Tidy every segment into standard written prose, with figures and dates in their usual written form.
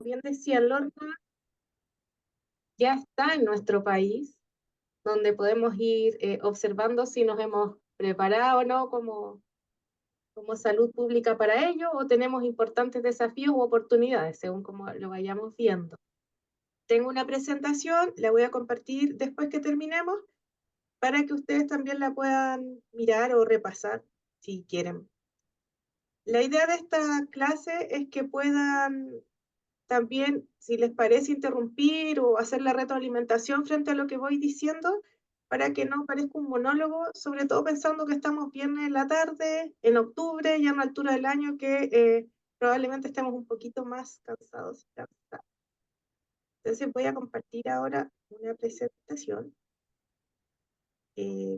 bien decía Lorna, ya está en nuestro país, donde podemos ir observando si nos hemos preparado o no como salud pública para ello, o tenemos importantes desafíos u oportunidades, según como lo vayamos viendo. Tengo una presentación, la voy a compartir después que terminemos, para que ustedes también la puedan mirar o repasar, si quieren. La idea de esta clase es que puedan también, si les parece, interrumpir o hacer la retroalimentación frente a lo que voy diciendo, para que no parezca un monólogo, sobre todo pensando que estamos viernes en la tarde, en octubre, ya a una altura del año que probablemente estemos un poquito más cansados y cansadas. Entonces voy a compartir ahora una presentación.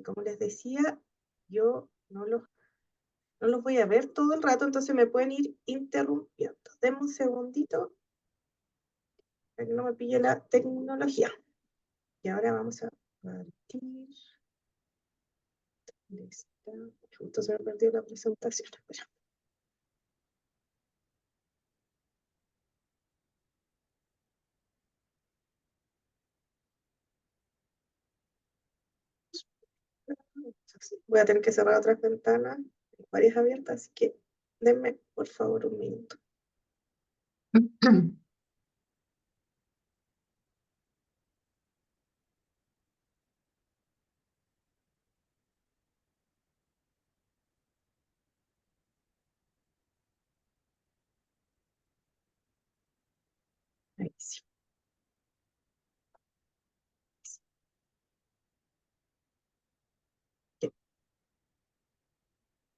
Como les decía, yo no los voy a ver todo el rato, entonces me pueden ir interrumpiendo. Denme un segundito para que no me pille la tecnología. Y ahora vamos a partir. Listo. Justo se me perdió la presentación. Espera. Voy a tener que cerrar otras ventanas, varias abiertas, así que denme por favor un minuto. Ahí sí.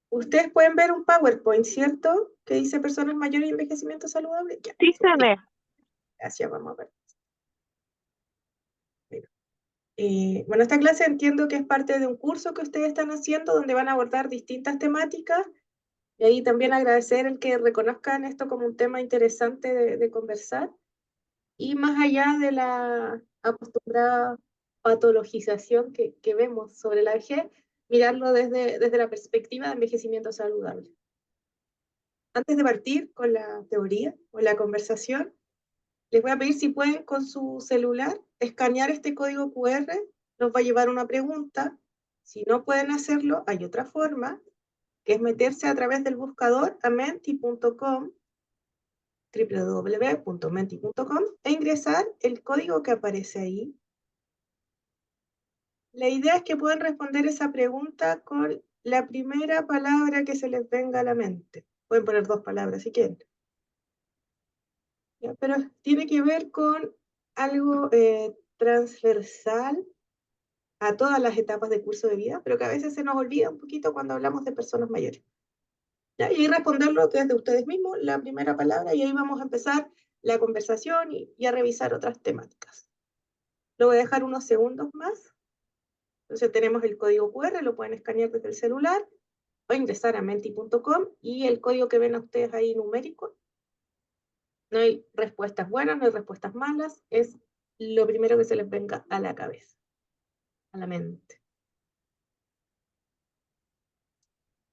Ustedes pueden ver un PowerPoint, ¿cierto? Que dice personas mayores y envejecimiento saludable. Ya, Sí, se ve. gracias, vamos a ver. Bueno, esta clase entiendo que es parte de un curso que ustedes están haciendo donde van a abordar distintas temáticas, y ahí también agradecer el que reconozcan esto como un tema interesante de conversar, y más allá de la acostumbrada patologización que vemos sobre la vejez, mirarlo desde la perspectiva de envejecimiento saludable. Antes de partir con la teoría o la conversación, les voy a pedir si pueden con su celular escanear este código QR, nos va a llevar una pregunta. Si no pueden hacerlo, hay otra forma, que es meterse a través del buscador a menti.com, www.menti.com, e ingresar el código que aparece ahí. La idea es que puedan responder esa pregunta con la primera palabra que se les venga a la mente. Pueden poner 2 palabras si quieren. ¿Ya? Pero tiene que ver con algo transversal a todas las etapas del curso de vida, pero que a veces se nos olvida un poquito cuando hablamos de personas mayores. ¿Ya? Y ahí responderlo desde ustedes mismos, la primera palabra, y ahí vamos a empezar la conversación y a revisar otras temáticas. Lo voy a dejar unos segundos más. Entonces tenemos el código QR, lo pueden escanear desde el celular o ingresar a menti.com, y el código que ven a ustedes ahí numérico. No hay respuestas buenas, no hay respuestas malas, es lo primero que se les venga a la cabeza, a la mente.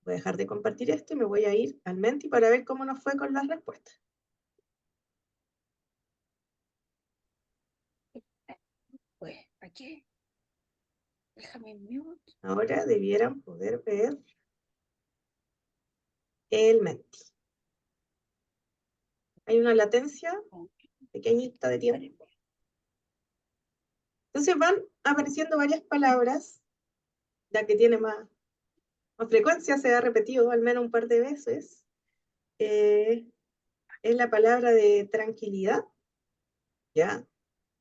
Voy a dejar de compartir esto y me voy a ir al Menti para ver cómo nos fue con las respuestas. Pues, aquí. Déjame mute. Ahora debieran poder ver el Menti. Hay una latencia pequeñita de tiempo. Entonces van apareciendo varias palabras, la que tiene más frecuencia, se ha repetido al menos un par de veces. Es la palabra de tranquilidad. Ya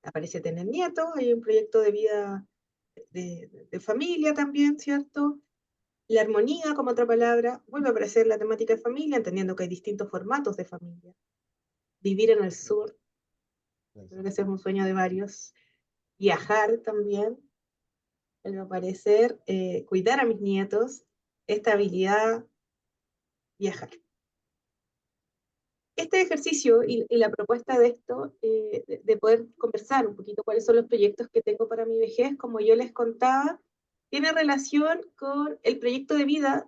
aparece tener nietos, hay un proyecto de vida de familia también, ¿cierto? La armonía, como otra palabra, vuelve a aparecer la temática de familia, entendiendo que hay distintos formatos de familia. Vivir en el sur, creo que ese es un sueño de varios. Viajar también, vuelve a aparecer, cuidar a mis nietos, estabilidad, viajar. Este ejercicio y la propuesta de esto, de poder conversar un poquito cuáles son los proyectos que tengo para mi vejez, como yo les contaba, tiene relación con el proyecto de vida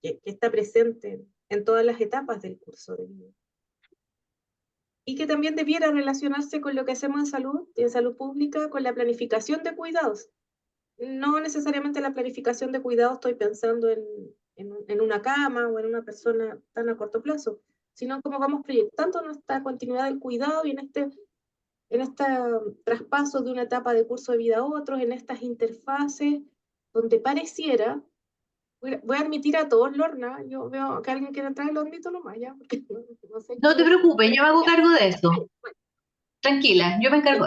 que está presente en todas las etapas del curso de vida. y que también debiera relacionarse con lo que hacemos en salud pública, con la planificación de cuidados. No necesariamente la planificación de cuidados estoy pensando en una cama o en una persona tan a corto plazo, sino cómo vamos proyectando nuestra continuidad del cuidado y en este traspaso de una etapa de curso de vida a otro, en estas interfaces, donde pareciera, voy a admitir a todos, Lorna, yo veo que alguien quiere entrar y lo admito nomás, ya, porque no sé No te qué. preocupes, yo me hago Ya, cargo de bueno, eso. Tranquila, yo me encargo.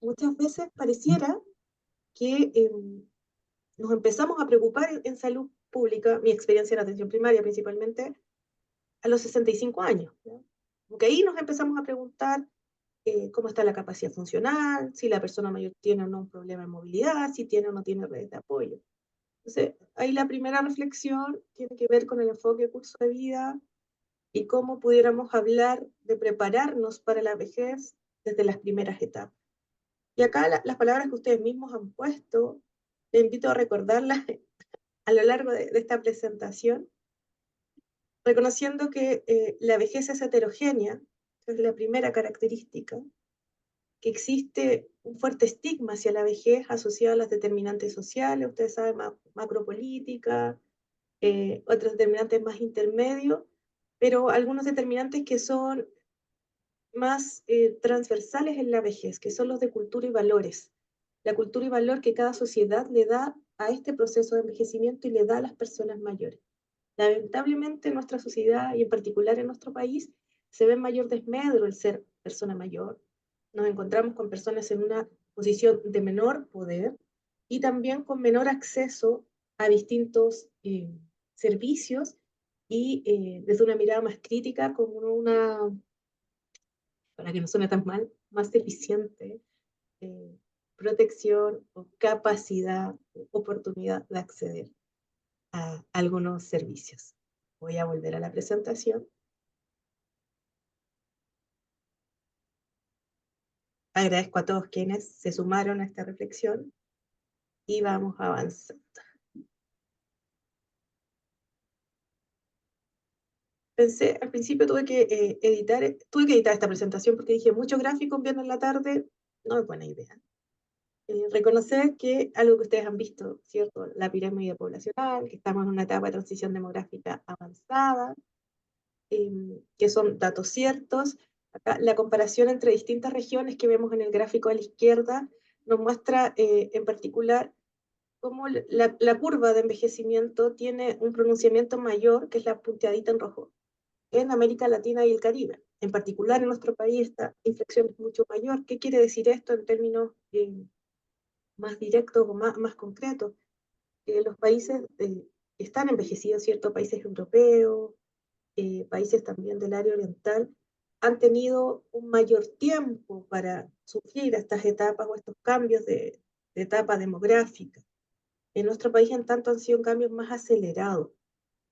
muchas veces pareciera que nos empezamos a preocupar en salud pública, mi experiencia en atención primaria principalmente, a los 65 años. ¿Ya? Porque ahí nos empezamos a preguntar cómo está la capacidad funcional, si la persona mayor tiene o no un problema de movilidad, si tiene o no tiene redes de apoyo. Entonces, ahí la primera reflexión tiene que ver con el enfoque de curso de vida y cómo pudiéramos hablar de prepararnos para la vejez desde las primeras etapas. Y acá las palabras que ustedes mismos han puesto, te invito a recordarlas a lo largo de esta presentación, reconociendo que la vejez es heterogénea, es la primera característica, que existe un fuerte estigma hacia la vejez asociado a las determinantes sociales, ustedes saben, macropolítica, otros determinantes más intermedios, pero algunos determinantes que son más transversales en la vejez, que son los de cultura y valores. La cultura y valor que cada sociedad le da a este proceso de envejecimiento y le da a las personas mayores. Lamentablemente en nuestra sociedad y en particular en nuestro país se ve mayor desmedro el ser persona mayor. Nos encontramos con personas en una posición de menor poder y también con menor acceso a distintos servicios y desde una mirada más crítica, como una, para que no suene tan mal, más eficiente eh, protección o capacidad, oportunidad de acceder a algunos servicios. Voy a volver a la presentación. Agradezco a todos quienes se sumaron a esta reflexión y vamos avanzando. Pensé, al principio tuve que editar esta presentación porque dije mucho gráfico un viernes en la tarde, no es buena idea. Reconocer que algo que ustedes han visto, ¿cierto? La pirámide poblacional, que estamos en una etapa de transición demográfica avanzada, que son datos ciertos. Acá, la comparación entre distintas regiones que vemos en el gráfico a la izquierda nos muestra en particular cómo la curva de envejecimiento tiene un pronunciamiento mayor, que es la punteadita en rojo, en América Latina y el Caribe. En particular en nuestro país esta inflexión es mucho mayor. ¿Qué quiere decir esto en términos más directos o más concretos? Los países están envejecidos, ¿cierto? Países europeos, países también del área oriental, han tenido un mayor tiempo para sufrir estas etapas o estos cambios de etapa demográfica. En nuestro país, en tanto, han sido cambios más acelerados.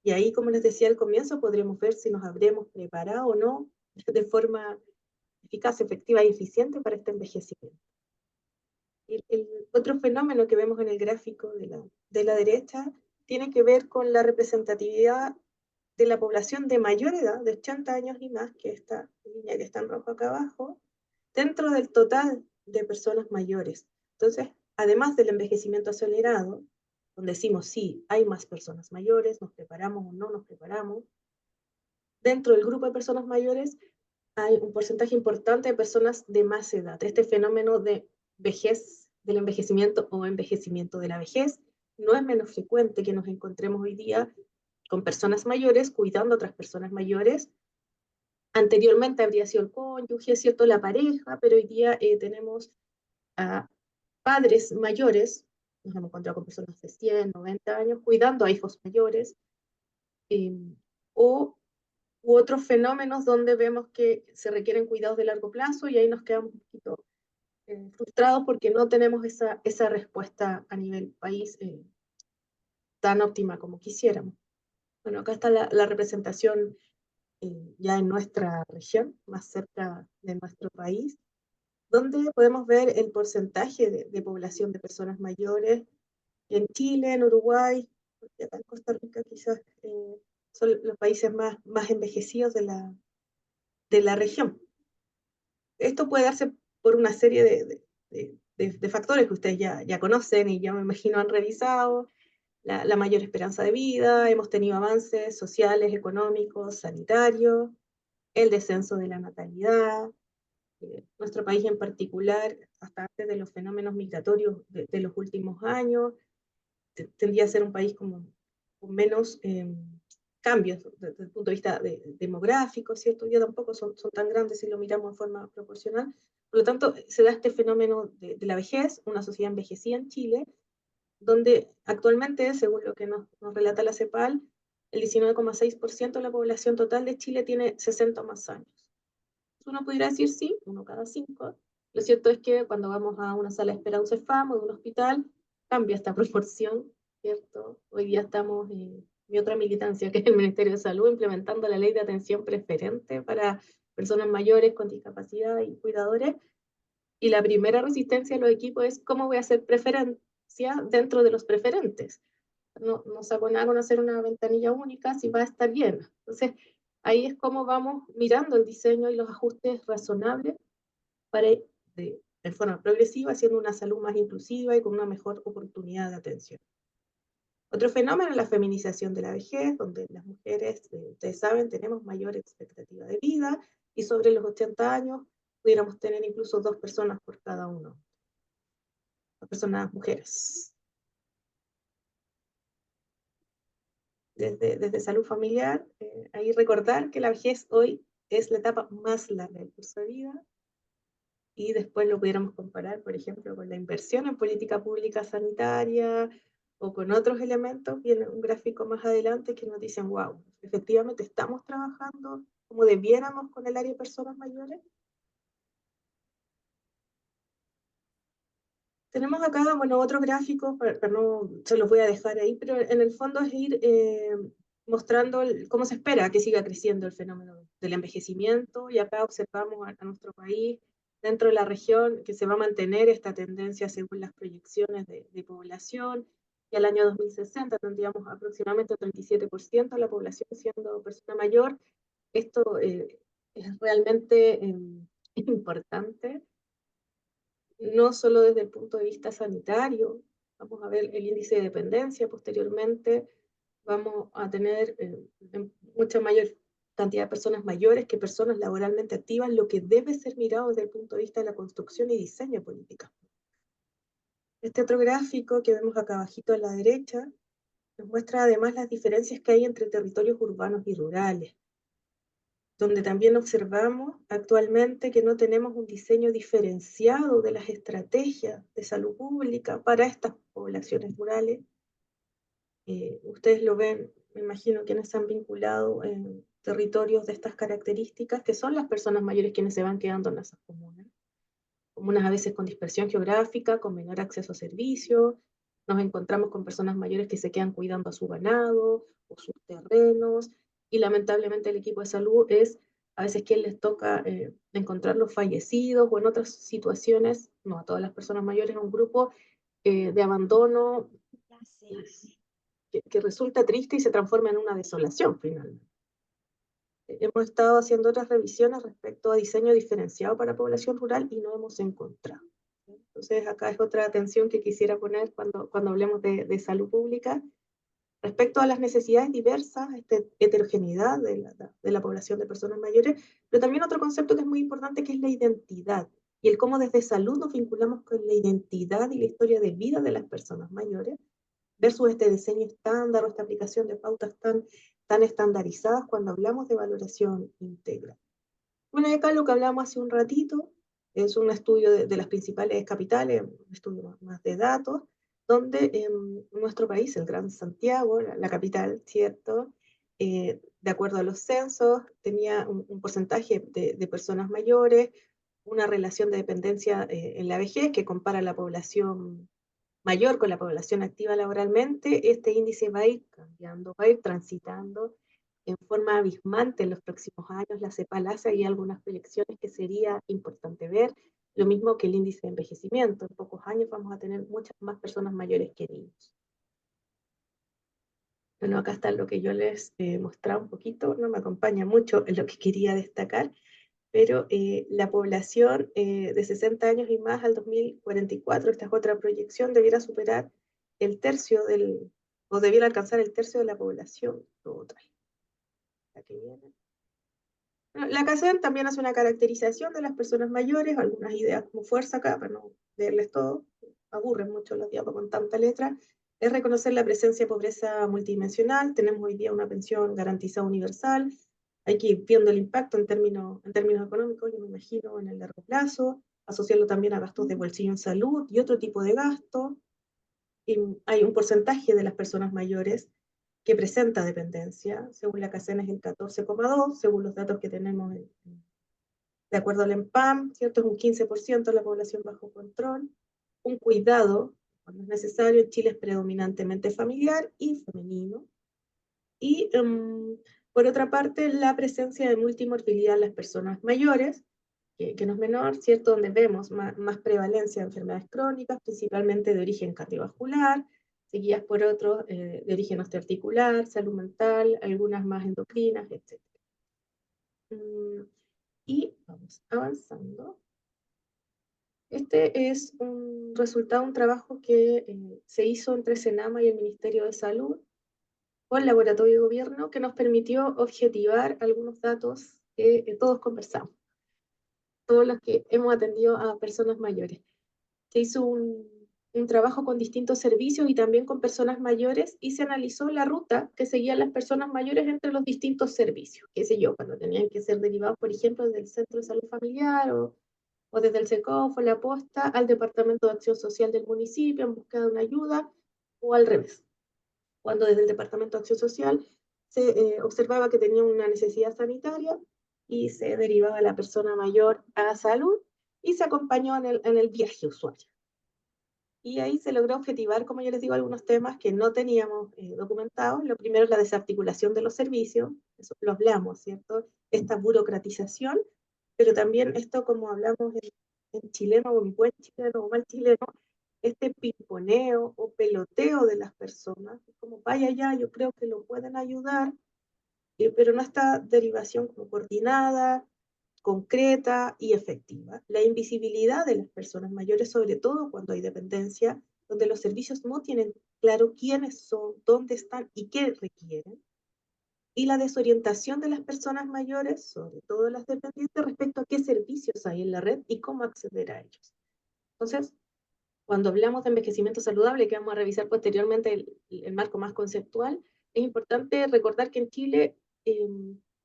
Y ahí, como les decía al comienzo, podremos ver si nos habremos preparado o no de forma eficaz, efectiva y eficiente para este envejecimiento. El otro fenómeno que vemos en el gráfico de la derecha tiene que ver con la representatividad de la población de mayor edad, de 80 años y más, que esta línea que está en rojo acá abajo, dentro del total de personas mayores. Entonces, además del envejecimiento acelerado, donde decimos sí, hay más personas mayores, nos preparamos o no nos preparamos, dentro del grupo de personas mayores hay un porcentaje importante de personas de más edad. Este fenómeno de vejez, del envejecimiento o envejecimiento de la vejez, no es menos frecuente que nos encontremos hoy día con personas mayores cuidando a otras personas mayores. Anteriormente habría sido el cónyuge, ¿cierto? La pareja, pero hoy día tenemos a padres mayores, nos hemos encontrado con personas de 100, 90 años cuidando a hijos mayores, eh, o u otros fenómenos donde vemos que se requieren cuidados de largo plazo y ahí nos quedamos un poquito frustrados porque no tenemos esa respuesta a nivel país tan óptima como quisiéramos. Bueno, acá está la representación ya en nuestra región, más cerca de nuestro país, donde podemos ver el porcentaje de población de personas mayores en Chile, en Uruguay, porque acá en Costa Rica quizás son los países más envejecidos de la región. Esto puede darse por una serie de factores que ustedes ya conocen y ya me imagino han revisado. La mayor esperanza de vida, hemos tenido avances sociales, económicos, sanitarios, el descenso de la natalidad. Nuestro país en particular, hasta antes de los fenómenos migratorios de los últimos años, tendría a ser un país con menos cambios desde el punto de vista demográfico, ¿cierto? Ya tampoco son tan grandes si lo miramos en forma proporcional. Por lo tanto, se da este fenómeno de la vejez, una sociedad envejecida en Chile, donde actualmente, según lo que nos relata la CEPAL, el 19,6% de la población total de Chile tiene 60 o más años. Uno pudiera decir sí, uno cada 5. Lo cierto es que cuando vamos a una sala de espera de un CEFAM o de un hospital, cambia esta proporción, ¿cierto? Hoy día estamos en mi otra militancia, que es el Ministerio de Salud, implementando la ley de atención preferente para personas mayores con discapacidad y cuidadores. Y la primera resistencia de los equipos es cómo voy a hacer preferencia dentro de los preferentes. No saco nada con hacer una ventanilla única si va a estar llena. Entonces, ahí es como vamos mirando el diseño y los ajustes razonables para ir de forma progresiva, haciendo una salud más inclusiva y con una mejor oportunidad de atención. Otro fenómeno es la feminización de la vejez, donde las mujeres, ustedes saben, tenemos mayor expectativa de vida y sobre los 80 años pudiéramos tener incluso 2 personas por cada uno. 2 personas mujeres. Desde salud familiar, ahí recordar que la vejez hoy es la etapa más larga del curso de vida, y después lo pudiéramos comparar, por ejemplo, con la inversión en política pública sanitaria o con otros elementos. Viene un gráfico más adelante que nos dicen, wow, efectivamente estamos trabajando como debiéramos con el área de personas mayores. Tenemos acá, bueno, otro gráfico, pero no se los voy a dejar ahí, pero en el fondo es ir mostrando cómo se espera que siga creciendo el fenómeno del envejecimiento, y acá observamos a nuestro país dentro de la región que se va a mantener esta tendencia según las proyecciones de población, y al año 2060 tendríamos aproximadamente el 37% de la población siendo persona mayor. Esto es realmente importante, no solo desde el punto de vista sanitario. Vamos a ver el índice de dependencia posteriormente, vamos a tener mucha mayor cantidad de personas mayores que personas laboralmente activas, lo que debe ser mirado desde el punto de vista de la construcción y diseño política. Este otro gráfico que vemos acá abajito a la derecha nos muestra además las diferencias que hay entre territorios urbanos y rurales, donde también observamos actualmente que no tenemos un diseño diferenciado de las estrategias de salud pública para estas poblaciones rurales. Ustedes lo ven, me imagino, quienes se han vinculado en territorios de estas características, que son las personas mayores quienes se van quedando en esas comunas. Comunas a veces con dispersión geográfica, con menor acceso a servicios. Nos encontramos con personas mayores que se quedan cuidando a su ganado o sus terrenos, y lamentablemente el equipo de salud es a veces quien les toca encontrarlos fallecidos o en otras situaciones, no a todas las personas mayores, un grupo de abandono que resulta triste y se transforma en una desolación finalmente. Hemos estado haciendo otras revisiones respecto a diseño diferenciado para población rural y no hemos encontrado. Entonces acá es otra atención que quisiera poner cuando hablemos de salud pública, respecto a las necesidades diversas, heterogeneidad de la población de personas mayores, pero también otro concepto que es muy importante, que es la identidad, y el cómo desde salud nos vinculamos con la identidad y la historia de vida de las personas mayores, versus este diseño estándar o esta aplicación de pautas tan estandarizadas cuando hablamos de valoración integral. Bueno, y acá lo que hablamos hace un ratito es un estudio de las principales capitales, un estudio más de datos, donde en nuestro país, el Gran Santiago, la capital, ¿cierto? De acuerdo a los censos, tenía un porcentaje de personas mayores, una relación de dependencia en la vejez que compara la población mayor con la población activa laboralmente. Este índice va a ir cambiando, va a ir transitando en forma abismante en los próximos años. La CEPAL hace ahí algunas proyecciones que sería importante ver, lo mismo que el índice de envejecimiento. En pocos años vamos a tener muchas más personas mayores que niños. Bueno, acá está lo que yo les mostraba un poquito, no me acompaña mucho en lo que quería destacar, pero la población de 60 años y más al 2044, esta es otra proyección, debiera superar el tercio o debiera alcanzar el tercio de la población. La que viene. La CACEN también hace una caracterización de las personas mayores, algunas ideas como fuerza acá, para no leerles todo, aburren mucho los diapos con tanta letra. Es reconocer la presencia de pobreza multidimensional, tenemos hoy día una pensión garantizada universal, hay que ir viendo el impacto en términos económicos, yo me imagino en el largo plazo, asociarlo también a gastos de bolsillo en salud y otro tipo de gastos. Y hay un porcentaje de las personas mayores que presenta dependencia, según la CACEN es el 14,2, según los datos que tenemos de acuerdo al EMPAM, ¿cierto? Es un 15% de la población bajo control. Un cuidado, cuando es necesario, en Chile es predominantemente familiar y femenino. Y por otra parte, la presencia de multimorbilidad en las personas mayores, que no es menor, ¿cierto? Donde vemos más prevalencia de enfermedades crónicas, principalmente de origen cardiovascular, seguidas por otros de origen osteoarticular, salud mental, algunas más endocrinas, etc. Y vamos avanzando. Este es un resultado, un trabajo que se hizo entre Senama y el Ministerio de Salud con Laboratorio de Gobierno, que nos permitió objetivar algunos datos que todos conversamos, todos los que hemos atendido a personas mayores. Se hizo un trabajo con distintos servicios y también con personas mayores y se analizó la ruta que seguían las personas mayores entre los distintos servicios, qué sé yo, cuando tenían que ser derivados, por ejemplo, del Centro de Salud Familiar o desde el SECOF o la posta al Departamento de Acción Social del municipio en busca de una ayuda, o al revés, cuando desde el Departamento de Acción Social se observaba que tenía una necesidad sanitaria y se derivaba a la persona mayor a salud y se acompañó en el viaje usuario. Y ahí se logró objetivar, como yo les digo, algunos temas que no teníamos documentados. Lo primero es la desarticulación de los servicios, eso lo hablamos, ¿cierto? Esta burocratización, pero también esto, como hablamos en chileno, o en buen chileno, o mal chileno, este pimponeo o peloteo de las personas, como vaya ya, yo creo que lo pueden ayudar, pero no esta derivación como coordinada, concreta y efectiva. La invisibilidad de las personas mayores, sobre todo cuando hay dependencia, donde los servicios no tienen claro quiénes son, dónde están y qué requieren. Y la desorientación de las personas mayores, sobre todo las dependientes, respecto a qué servicios hay en la red y cómo acceder a ellos. Entonces, cuando hablamos de envejecimiento saludable, que vamos a revisar posteriormente el marco más conceptual, es importante recordar que en Chile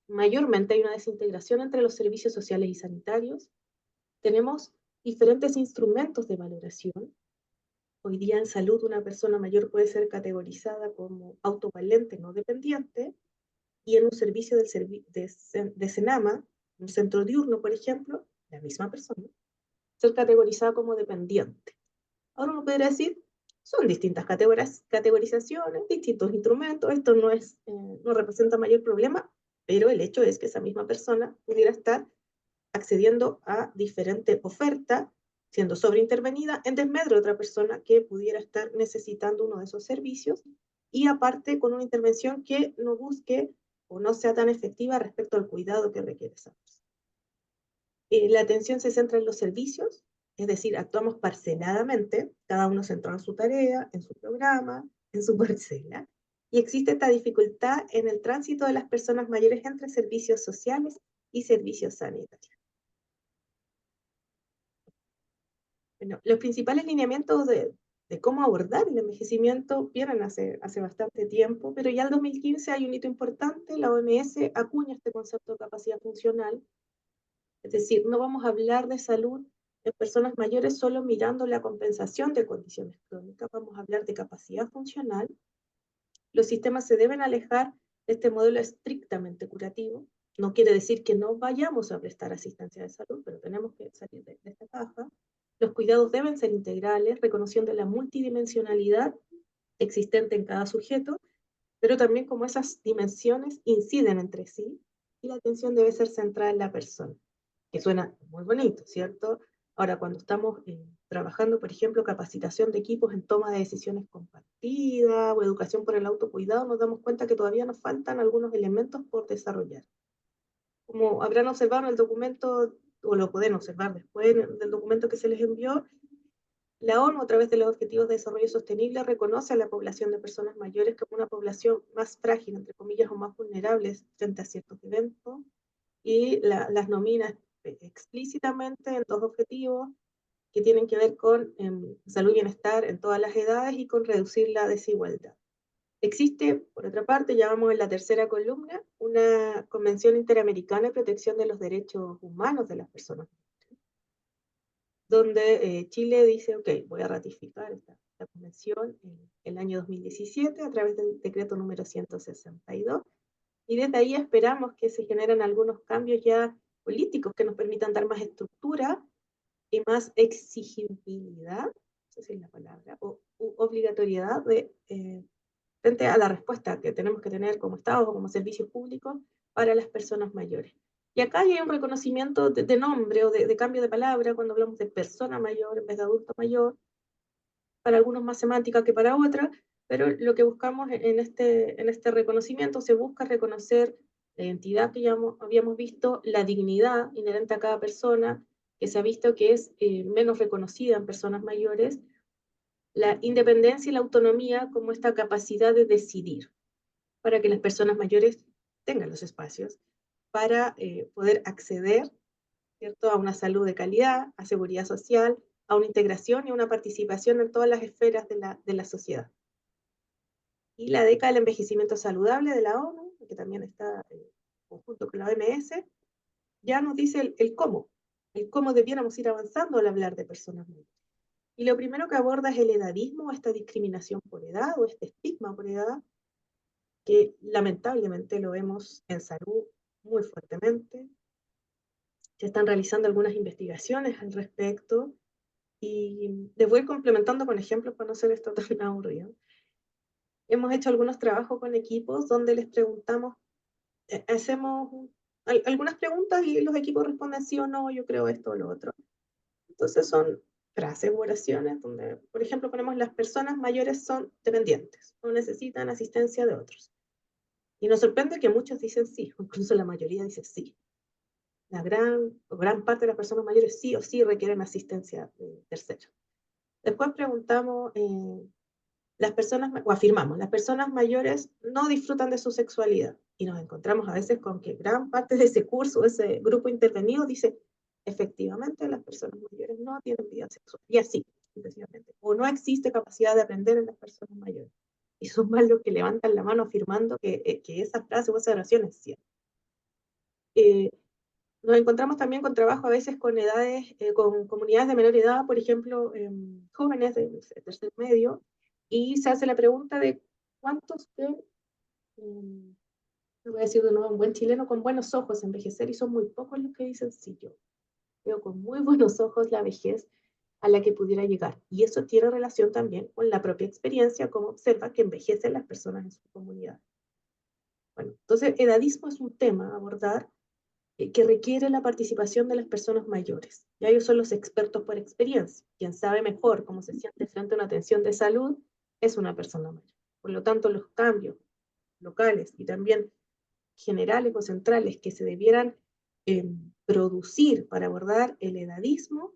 mayormente hay una desintegración entre los servicios sociales y sanitarios. Tenemos diferentes instrumentos de valoración. Hoy día en salud una persona mayor puede ser categorizada como autovalente no dependiente, y en un servicio de Senama, un centro diurno, por ejemplo, la misma persona, ser categorizada como dependiente. Ahora uno podría decir, son distintas categorizaciones, distintos instrumentos, esto no representa mayor problema, pero el hecho es que esa misma persona pudiera estar accediendo a diferente oferta, siendo sobreintervenida en desmedro de otra persona que pudiera estar necesitando uno de esos servicios, y aparte con una intervención que no busque o no sea tan efectiva respecto al cuidado que requiere esa persona. La atención se centra en los servicios, es decir, actuamos parceladamente, cada uno centrado en su tarea, en su programa, en su parcela, y existe esta dificultad en el tránsito de las personas mayores entre servicios sociales y servicios sanitarios. Bueno, los principales lineamientos de cómo abordar el envejecimiento vienen hace bastante tiempo, pero ya en 2015 hay un hito importante, la OMS acuña este concepto de capacidad funcional. Es decir, no vamos a hablar de salud en personas mayores solo mirando la compensación de condiciones crónicas, vamos a hablar de capacidad funcional. Los sistemas se deben alejar de este modelo estrictamente curativo. No quiere decir que no vayamos a prestar asistencia de salud, pero tenemos que salir de esta caja. Los cuidados deben ser integrales, reconociendo la multidimensionalidad existente en cada sujeto, pero también como esas dimensiones inciden entre sí y la atención debe ser centrada en la persona, que suena muy bonito, ¿cierto? Ahora, cuando estamos trabajando, por ejemplo, capacitación de equipos en toma de decisiones compartidas o educación por el autocuidado, nos damos cuenta que todavía nos faltan algunos elementos por desarrollar. Como habrán observado en el documento, o lo pueden observar después del documento que se les envió, la ONU, a través de los Objetivos de Desarrollo Sostenible, reconoce a la población de personas mayores como una población más frágil, entre comillas, o más vulnerable frente a ciertos eventos, y las nomina explícitamente en dos objetivos que tienen que ver con salud y bienestar en todas las edades y con reducir la desigualdad. Existe, por otra parte, ya vamos en la tercera columna, una Convención Interamericana de Protección de los Derechos Humanos de las Personas, donde Chile dice, ok, voy a ratificar esta convención en el año 2017 a través del decreto número 162, y desde ahí esperamos que se generen algunos cambios ya políticos que nos permitan dar más estructura y más exigibilidad, no sé si es la palabra, o obligatoriedad frente a la respuesta que tenemos que tener como Estado o como servicios públicos para las personas mayores. Y acá hay un reconocimiento de nombre o de cambio de palabra cuando hablamos de persona mayor en vez de adulto mayor, para algunos más semántica que para otras, pero lo que buscamos en este reconocimiento, se busca reconocer la identidad que ya habíamos visto, la dignidad inherente a cada persona, que se ha visto que es menos reconocida en personas mayores, la independencia y la autonomía como esta capacidad de decidir, para que las personas mayores tengan los espacios para poder acceder, ¿cierto?, a una salud de calidad, a seguridad social, a una integración y a una participación en todas las esferas de la sociedad. Y la década del envejecimiento saludable de la ONU, que también está en conjunto con la OMS, ya nos dice el cómo debiéramos ir avanzando al hablar de personas mayores. Y lo primero que aborda es el edadismo, esta discriminación por edad o este estigma por edad, que lamentablemente lo vemos en salud muy fuertemente. Se están realizando algunas investigaciones al respecto, y les voy complementando con ejemplos para no hacer esto tan aburrido. Hemos hecho algunos trabajos con equipos donde les preguntamos, hacemos algunas preguntas y los equipos responden sí o no, yo creo esto o lo otro. Entonces son frases u oraciones donde, por ejemplo, ponemos las personas mayores son dependientes, no necesitan asistencia de otros. Y nos sorprende que muchos dicen sí, incluso la mayoría dice sí. La gran parte de las personas mayores sí o sí requieren asistencia de terceros. Después preguntamos, o afirmamos, las personas mayores no disfrutan de su sexualidad. Y nos encontramos a veces con que gran parte de ese curso, ese grupo intervenido, dice, efectivamente, las personas mayores no tienen vida sexual. Y así, sucesivamente. O no existe capacidad de aprender en las personas mayores. Y son más los que levantan la mano afirmando que esa frase o esa oración es cierta. Nos encontramos también con trabajo a veces con edades, con comunidades de menor edad, por ejemplo, jóvenes de tercer medio, y se hace la pregunta de cuántos ven, lo voy a decir de nuevo, un buen chileno con buenos ojos envejecer, y son muy pocos los que dicen sí, yo veo con muy buenos ojos la vejez a la que pudiera llegar. Y eso tiene relación también con la propia experiencia, como observa que envejecen las personas en su comunidad. Bueno, entonces, edadismo es un tema a abordar que requiere la participación de las personas mayores. Ya ellos son los expertos por experiencia. Quien sabe mejor cómo se siente frente a una atención de salud es una persona mayor. Por lo tanto, los cambios locales y también generales o centrales que se debieran producir para abordar el edadismo,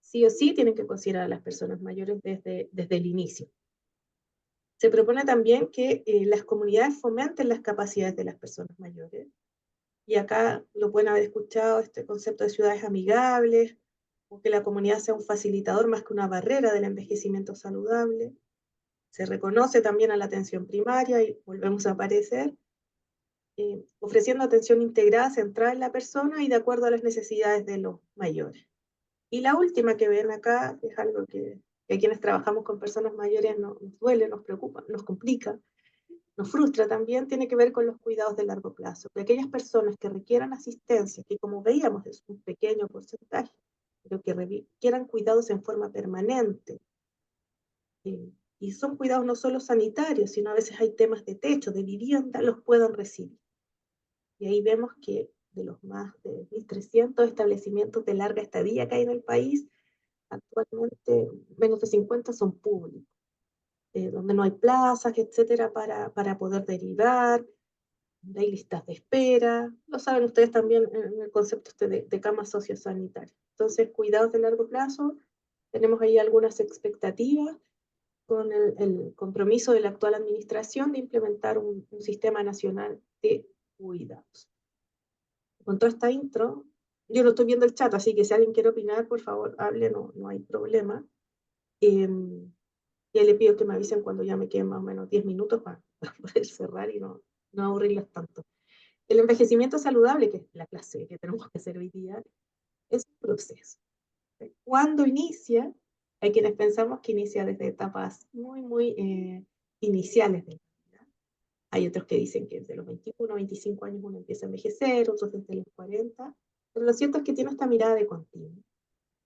sí o sí tienen que considerar a las personas mayores desde el inicio. Se propone también que las comunidades fomenten las capacidades de las personas mayores, y acá lo pueden haber escuchado, este concepto de ciudades amigables, o que la comunidad sea un facilitador más que una barrera del envejecimiento saludable. Se reconoce también a la atención primaria, y volvemos a aparecer, ofreciendo atención integrada, centrada en la persona y de acuerdo a las necesidades de los mayores. Y la última que ven acá es algo que a quienes trabajamos con personas mayores nos duele, nos preocupa, nos complica, nos frustra también, tiene que ver con los cuidados de largo plazo. De aquellas personas que requieran asistencia, que como veíamos es un pequeño porcentaje, pero que requieran cuidados en forma permanente. Y son cuidados no solo sanitarios, sino a veces hay temas de techo, de vivienda, los puedan recibir. Y ahí vemos que de los más de 1.300 establecimientos de larga estadía que hay en el país, actualmente menos de 50 son públicos, donde no hay plazas, etcétera, para poder derivar. hay listas de espera, lo saben ustedes también en el concepto de camas sociosanitarias. Entonces, cuidados de largo plazo, tenemos ahí algunas expectativas con el compromiso de la actual administración de implementar un sistema nacional de cuidados. Con toda esta intro, yo no estoy viendo el chat, así que si alguien quiere opinar, por favor, hable, no hay problema. Ya le pido que me avisen cuando ya me queden más o menos 10 minutos para poder cerrar y no aburrirles tanto. El envejecimiento saludable, que es la clase que tenemos que hacer hoy día, es un proceso. ¿Cuándo inicia? Hay quienes pensamos que inicia desde etapas muy iniciales de la vida. Hay otros que dicen que desde los 21, 25 años uno empieza a envejecer, otros desde los 40. Pero lo cierto es que tiene esta mirada de continuo,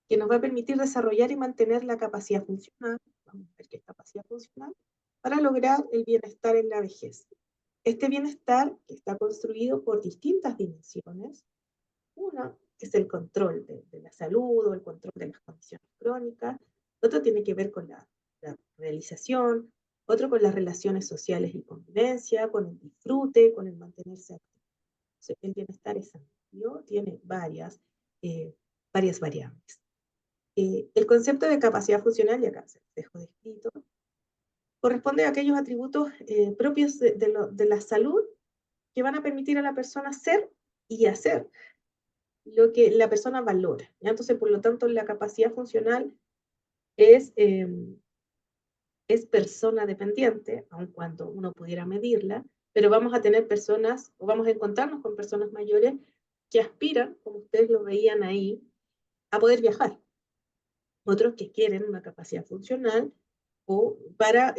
que nos va a permitir desarrollar y mantener la capacidad funcional, vamos a ver qué es capacidad funcional, para lograr el bienestar en la vejez. Este bienestar que está construido por distintas dimensiones. Una es el control de la salud o el control de las condiciones crónicas. Otro tiene que ver con la realización. Otro con las relaciones sociales y convivencia, con el disfrute, con el mantenerse activo. Entonces, el bienestar es amplio, tiene varias variables. El concepto de capacidad funcional, y acá se dejo descrito, corresponde a aquellos atributos propios de la salud que van a permitir a la persona ser y hacer lo que la persona valora. ¿Ya? Entonces, por lo tanto, la capacidad funcional es persona dependiente, aun cuando uno pudiera medirla, pero vamos a tener personas, o vamos a encontrarnos con personas mayores que aspiran, como ustedes lo veían ahí, a poder viajar. Otros que quieren una capacidad funcional o para,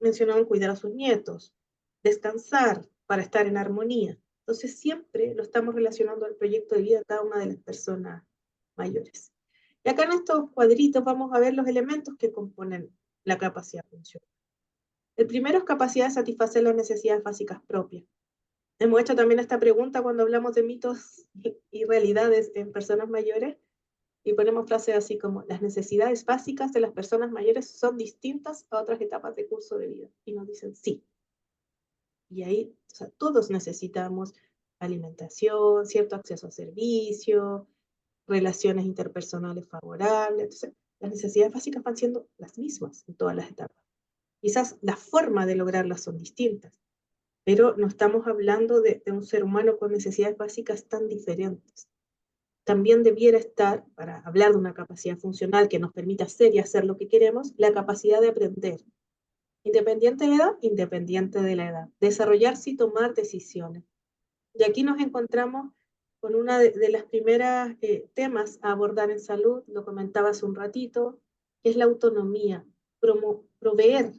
mencionaban, cuidar a sus nietos, descansar, para estar en armonía. Entonces siempre lo estamos relacionando al proyecto de vida de cada una de las personas mayores. Y acá en estos cuadritos vamos a ver los elementos que componen la capacidad funcional. El primero es capacidad de satisfacer las necesidades básicas propias. Hemos hecho también esta pregunta cuando hablamos de mitos y realidades en personas mayores, y ponemos frases así como: las necesidades básicas de las personas mayores son distintas a otras etapas de curso de vida. Y nos dicen sí. Y ahí, o sea, todos necesitamos alimentación, cierto acceso a servicios, relaciones interpersonales favorables. Entonces, las necesidades básicas van siendo las mismas en todas las etapas. Quizás la forma de lograrlas son distintas, pero no estamos hablando de un ser humano con necesidades básicas tan diferentes. También debiera estar, para hablar de una capacidad funcional que nos permita ser y hacer lo que queremos, la capacidad de aprender. Independiente de la edad, independiente de la edad. Desarrollarse y tomar decisiones. Y aquí nos encontramos con una de las primeras temas a abordar en salud, lo comentaba hace un ratito, que es la autonomía. Proveer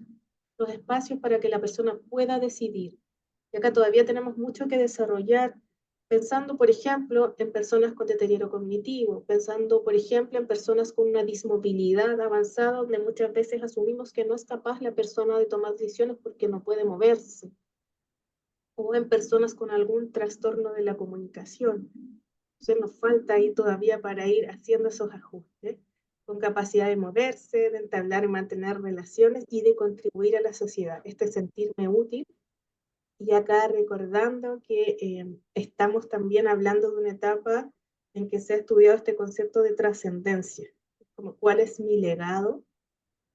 los espacios para que la persona pueda decidir. Y acá todavía tenemos mucho que desarrollar, pensando, por ejemplo, en personas con deterioro cognitivo, pensando, por ejemplo, en personas con una dismovilidad avanzada, donde muchas veces asumimos que no es capaz la persona de tomar decisiones porque no puede moverse, o en personas con algún trastorno de la comunicación. Entonces nos falta ahí todavía para ir haciendo esos ajustes, con capacidad de moverse, de entablar y mantener relaciones y de contribuir a la sociedad. Sentirme útil. Y acá recordando que estamos también hablando de una etapa en que se ha estudiado este concepto de trascendencia, como cuál es mi legado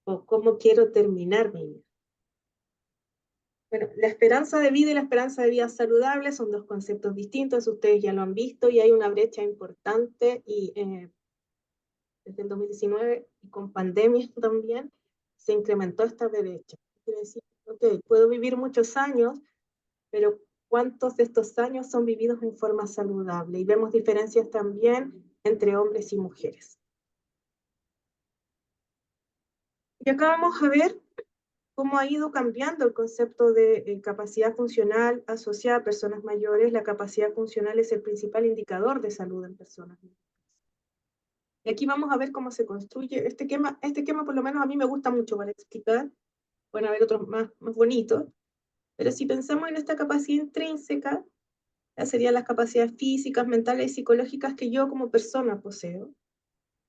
o cómo quiero terminar mi vida. Bueno, la esperanza de vida y la esperanza de vida saludable son dos conceptos distintos, ustedes ya lo han visto, y hay una brecha importante, y desde el 2019 y con pandemia también se incrementó esta brecha. Quiere decir, ok, puedo vivir muchos años, pero ¿cuántos de estos años son vividos en forma saludable? Y vemos diferencias también entre hombres y mujeres. Y acá vamos a ver cómo ha ido cambiando el concepto de capacidad funcional asociada a personas mayores. La capacidad funcional es el principal indicador de salud en personas mayores. Y aquí vamos a ver cómo se construye este esquema. Este esquema por lo menos a mí me gusta mucho para explicar. Pueden haber otros más bonitos. Pero si pensamos en esta capacidad intrínseca, serían las capacidades físicas, mentales y psicológicas que yo como persona poseo,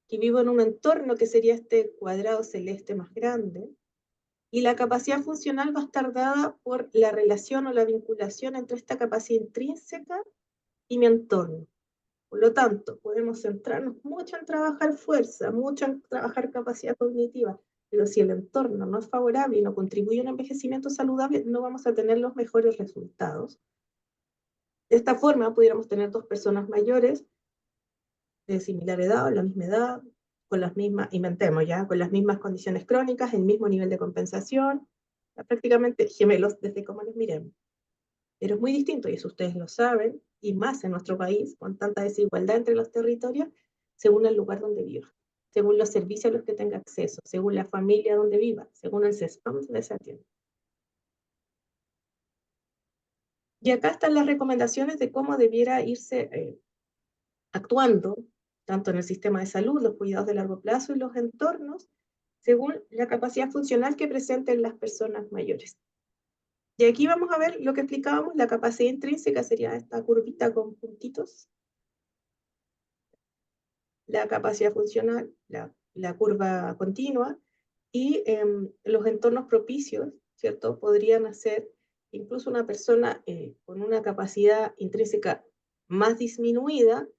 que vivo en un entorno que sería este cuadrado celeste más grande, Y la capacidad funcional va a estar dada por la relación o la vinculación entre esta capacidad intrínseca y mi entorno. Por lo tanto, podemos centrarnos mucho en trabajar fuerza, mucho en trabajar capacidad cognitiva, pero si el entorno no es favorable y no contribuye a un envejecimiento saludable, no vamos a tener los mejores resultados. De esta forma, pudiéramos tener dos personas mayores de similar edad o la misma edad, con las mismas, inventemos ya, con las mismas condiciones crónicas, el mismo nivel de compensación, prácticamente gemelos desde cómo los miremos. Pero es muy distinto, y eso ustedes lo saben, y más en nuestro país, con tanta desigualdad entre los territorios, según el lugar donde viva, según los servicios a los que tenga acceso, según la familia donde viva, según el CESPAM donde se atiende. Y acá están las recomendaciones de cómo debiera irse actuando, tanto en el sistema de salud, los cuidados de largo plazo y los entornos, según la capacidad funcional que presenten las personas mayores. Y aquí vamos a ver lo que explicábamos, la capacidad intrínseca sería esta curvita con puntitos, la capacidad funcional, la curva continua, y los entornos propicios, ¿cierto? Podrían hacer incluso una persona con una capacidad intrínseca más disminuida,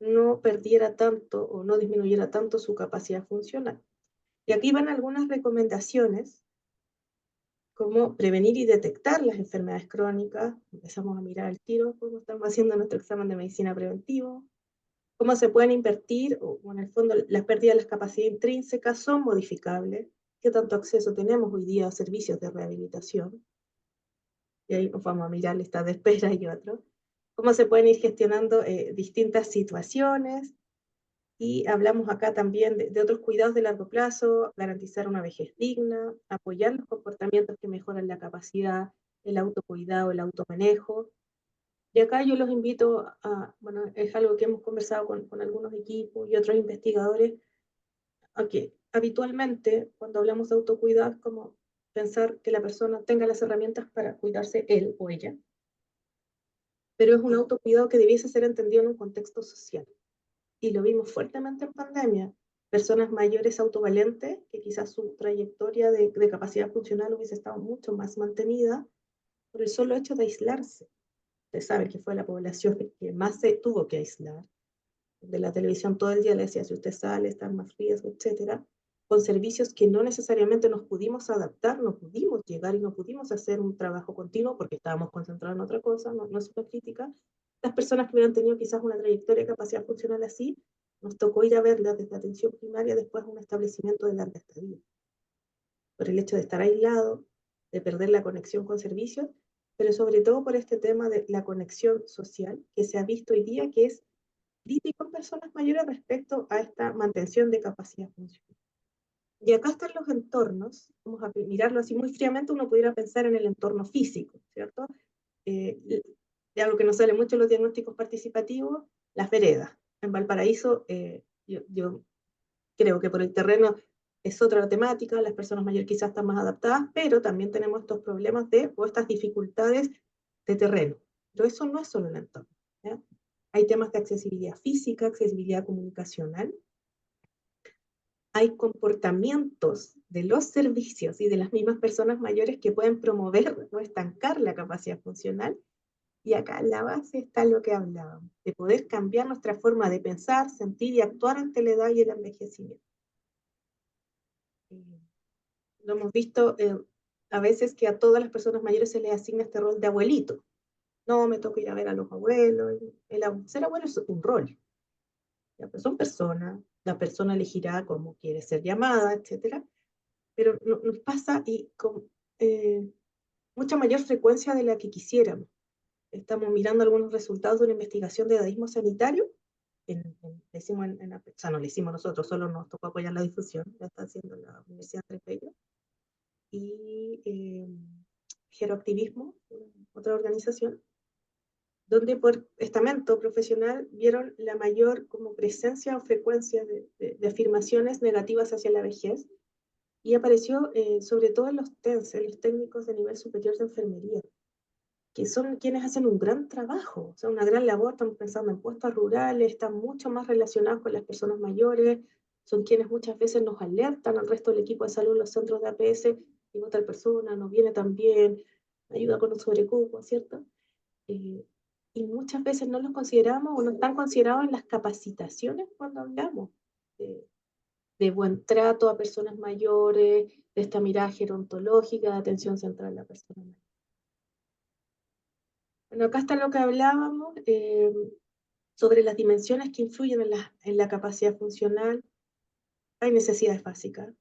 no perdiera tanto o no disminuyera tanto su capacidad funcional. Y aquí van algunas recomendaciones, como prevenir y detectar las enfermedades crónicas. Empezamos a mirar el tiro, cómo estamos haciendo nuestro examen de medicina preventivo, cómo se pueden invertir, o en el fondo las pérdidas de las capacidades intrínsecas son modificables, qué tanto acceso tenemos hoy día a servicios de rehabilitación, y ahí nos vamos a mirar listas de espera y otros, cómo se pueden ir gestionando distintas situaciones, y hablamos acá también de otros cuidados de largo plazo, garantizar una vejez digna, apoyar los comportamientos que mejoran la capacidad, el autocuidado, el automanejo. Y acá yo los invito a, bueno, es algo que hemos conversado con algunos equipos y otros investigadores, a que habitualmente cuando hablamos de autocuidado es como pensar que la persona tenga las herramientas para cuidarse él o ella, pero es un autocuidado que debiese ser entendido en un contexto social. Y lo vimos fuertemente en pandemia. Personas mayores autovalentes, que quizás su trayectoria de capacidad funcional hubiese estado mucho más mantenida por el solo hecho de aislarse. Usted sabe que fue la población que más se tuvo que aislar. De la televisión todo el día le decía, si usted sale, están más riesgo, etcétera, con servicios que no necesariamente nos pudimos adaptar, no pudimos llegar y no pudimos hacer un trabajo continuo porque estábamos concentrados en otra cosa, no es una crítica. Las personas que hubieran tenido quizás una trayectoria de capacidad funcional así, nos tocó ir a verlas desde atención primaria después a un establecimiento de larga estadía. Por el hecho de estar aislado, de perder la conexión con servicios, pero sobre todo por este tema de la conexión social que se ha visto hoy día, que es crítico en personas mayores respecto a esta mantención de capacidad funcional. Y acá están los entornos, vamos a mirarlo así muy fríamente, uno pudiera pensar en el entorno físico, ¿cierto? De algo que nos sale mucho en los diagnósticos participativos, las veredas. En Valparaíso, yo creo que por el terreno es otra temática, las personas mayores quizás están más adaptadas, pero también tenemos estos problemas o estas dificultades de terreno. Pero eso no es solo el entorno, ¿ya? Hay temas de accesibilidad física, accesibilidad comunicacional, hay comportamientos de los servicios y de las mismas personas mayores que pueden promover o estancar la capacidad funcional. Y acá en la base está lo que hablábamos, de poder cambiar nuestra forma de pensar, sentir y actuar ante la edad y el envejecimiento. Lo hemos visto a veces que a todas las personas mayores se les asigna este rol de abuelito. No, me toca ir a ver a los abuelos. Ser abuelo es un rol. Ya, pues son personas, la persona elegirá cómo quiere ser llamada, etcétera, pero nos pasa y con mucha mayor frecuencia de la que quisiéramos. Estamos mirando algunos resultados de una investigación de edadismo sanitario, le hicimos o sea, no le hicimos nosotros, solo nos tocó apoyar la difusión, la está haciendo la Universidad Andrés Bello, y Geroactivismo, otra organización, donde por estamento profesional vieron la mayor como presencia o frecuencia de afirmaciones negativas hacia la vejez, y apareció sobre todo en los TENS, los técnicos de nivel superior de enfermería, que son quienes hacen un gran trabajo, o sea, una gran labor. Estamos pensando en puestos rurales, están mucho más relacionados con las personas mayores, son quienes muchas veces nos alertan al resto del equipo de salud, los centros de APS, llegó tal persona, no viene tan bien, ayuda con un sobrecupo, ¿cierto? Y muchas veces no los consideramos o no están considerados en las capacitaciones cuando hablamos de buen trato a personas mayores, de esta mirada gerontológica, de atención central a la persona mayor. Bueno, acá está lo que hablábamos sobre las dimensiones que influyen en la capacidad funcional. Hay necesidades básicas.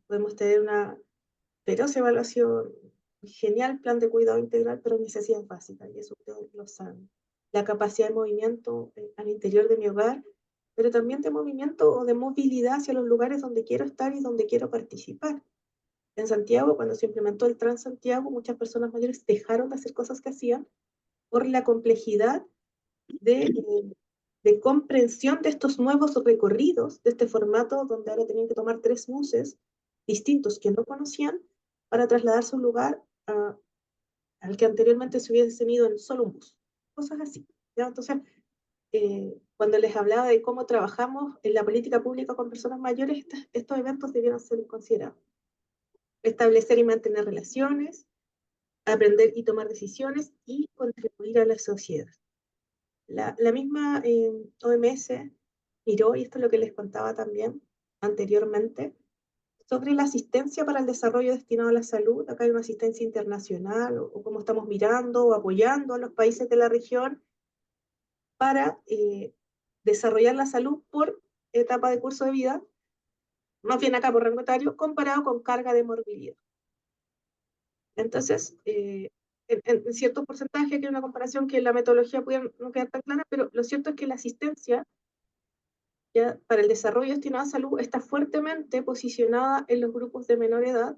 Podemos tener una feroz evaluación, genial plan de cuidado integral, pero necesidades básicas, y eso ustedes lo saben. La capacidad de movimiento al interior de mi hogar, pero también de movimiento o de movilidad hacia los lugares donde quiero estar y donde quiero participar. En Santiago, cuando se implementó el Transantiago, muchas personas mayores dejaron de hacer cosas que hacían por la complejidad de comprensión de estos nuevos recorridos, de este formato donde ahora tenían que tomar 3 buses distintos que no conocían para trasladarse a un lugar al que anteriormente se hubiesen ido en solo un bus. Cosas así. ¿Ya? Entonces, cuando les hablaba de cómo trabajamos en la política pública con personas mayores, estos eventos debieron ser considerados. Establecer y mantener relaciones, aprender y tomar decisiones y contribuir a la sociedad. La misma OMS miró, y esto es lo que les contaba también anteriormente, sobre la asistencia para el desarrollo destinado a la salud. Acá hay una asistencia internacional, o cómo estamos mirando o apoyando a los países de la región para desarrollar la salud por etapa de curso de vida, más bien acá por rango etario, comparado con carga de morbilidad. Entonces, en ciertos porcentajes aquí hay una comparación que en la metodología puede no quedar tan clara, pero lo cierto es que la asistencia ya para el desarrollo destinado a salud está fuertemente posicionada en los grupos de menor edad,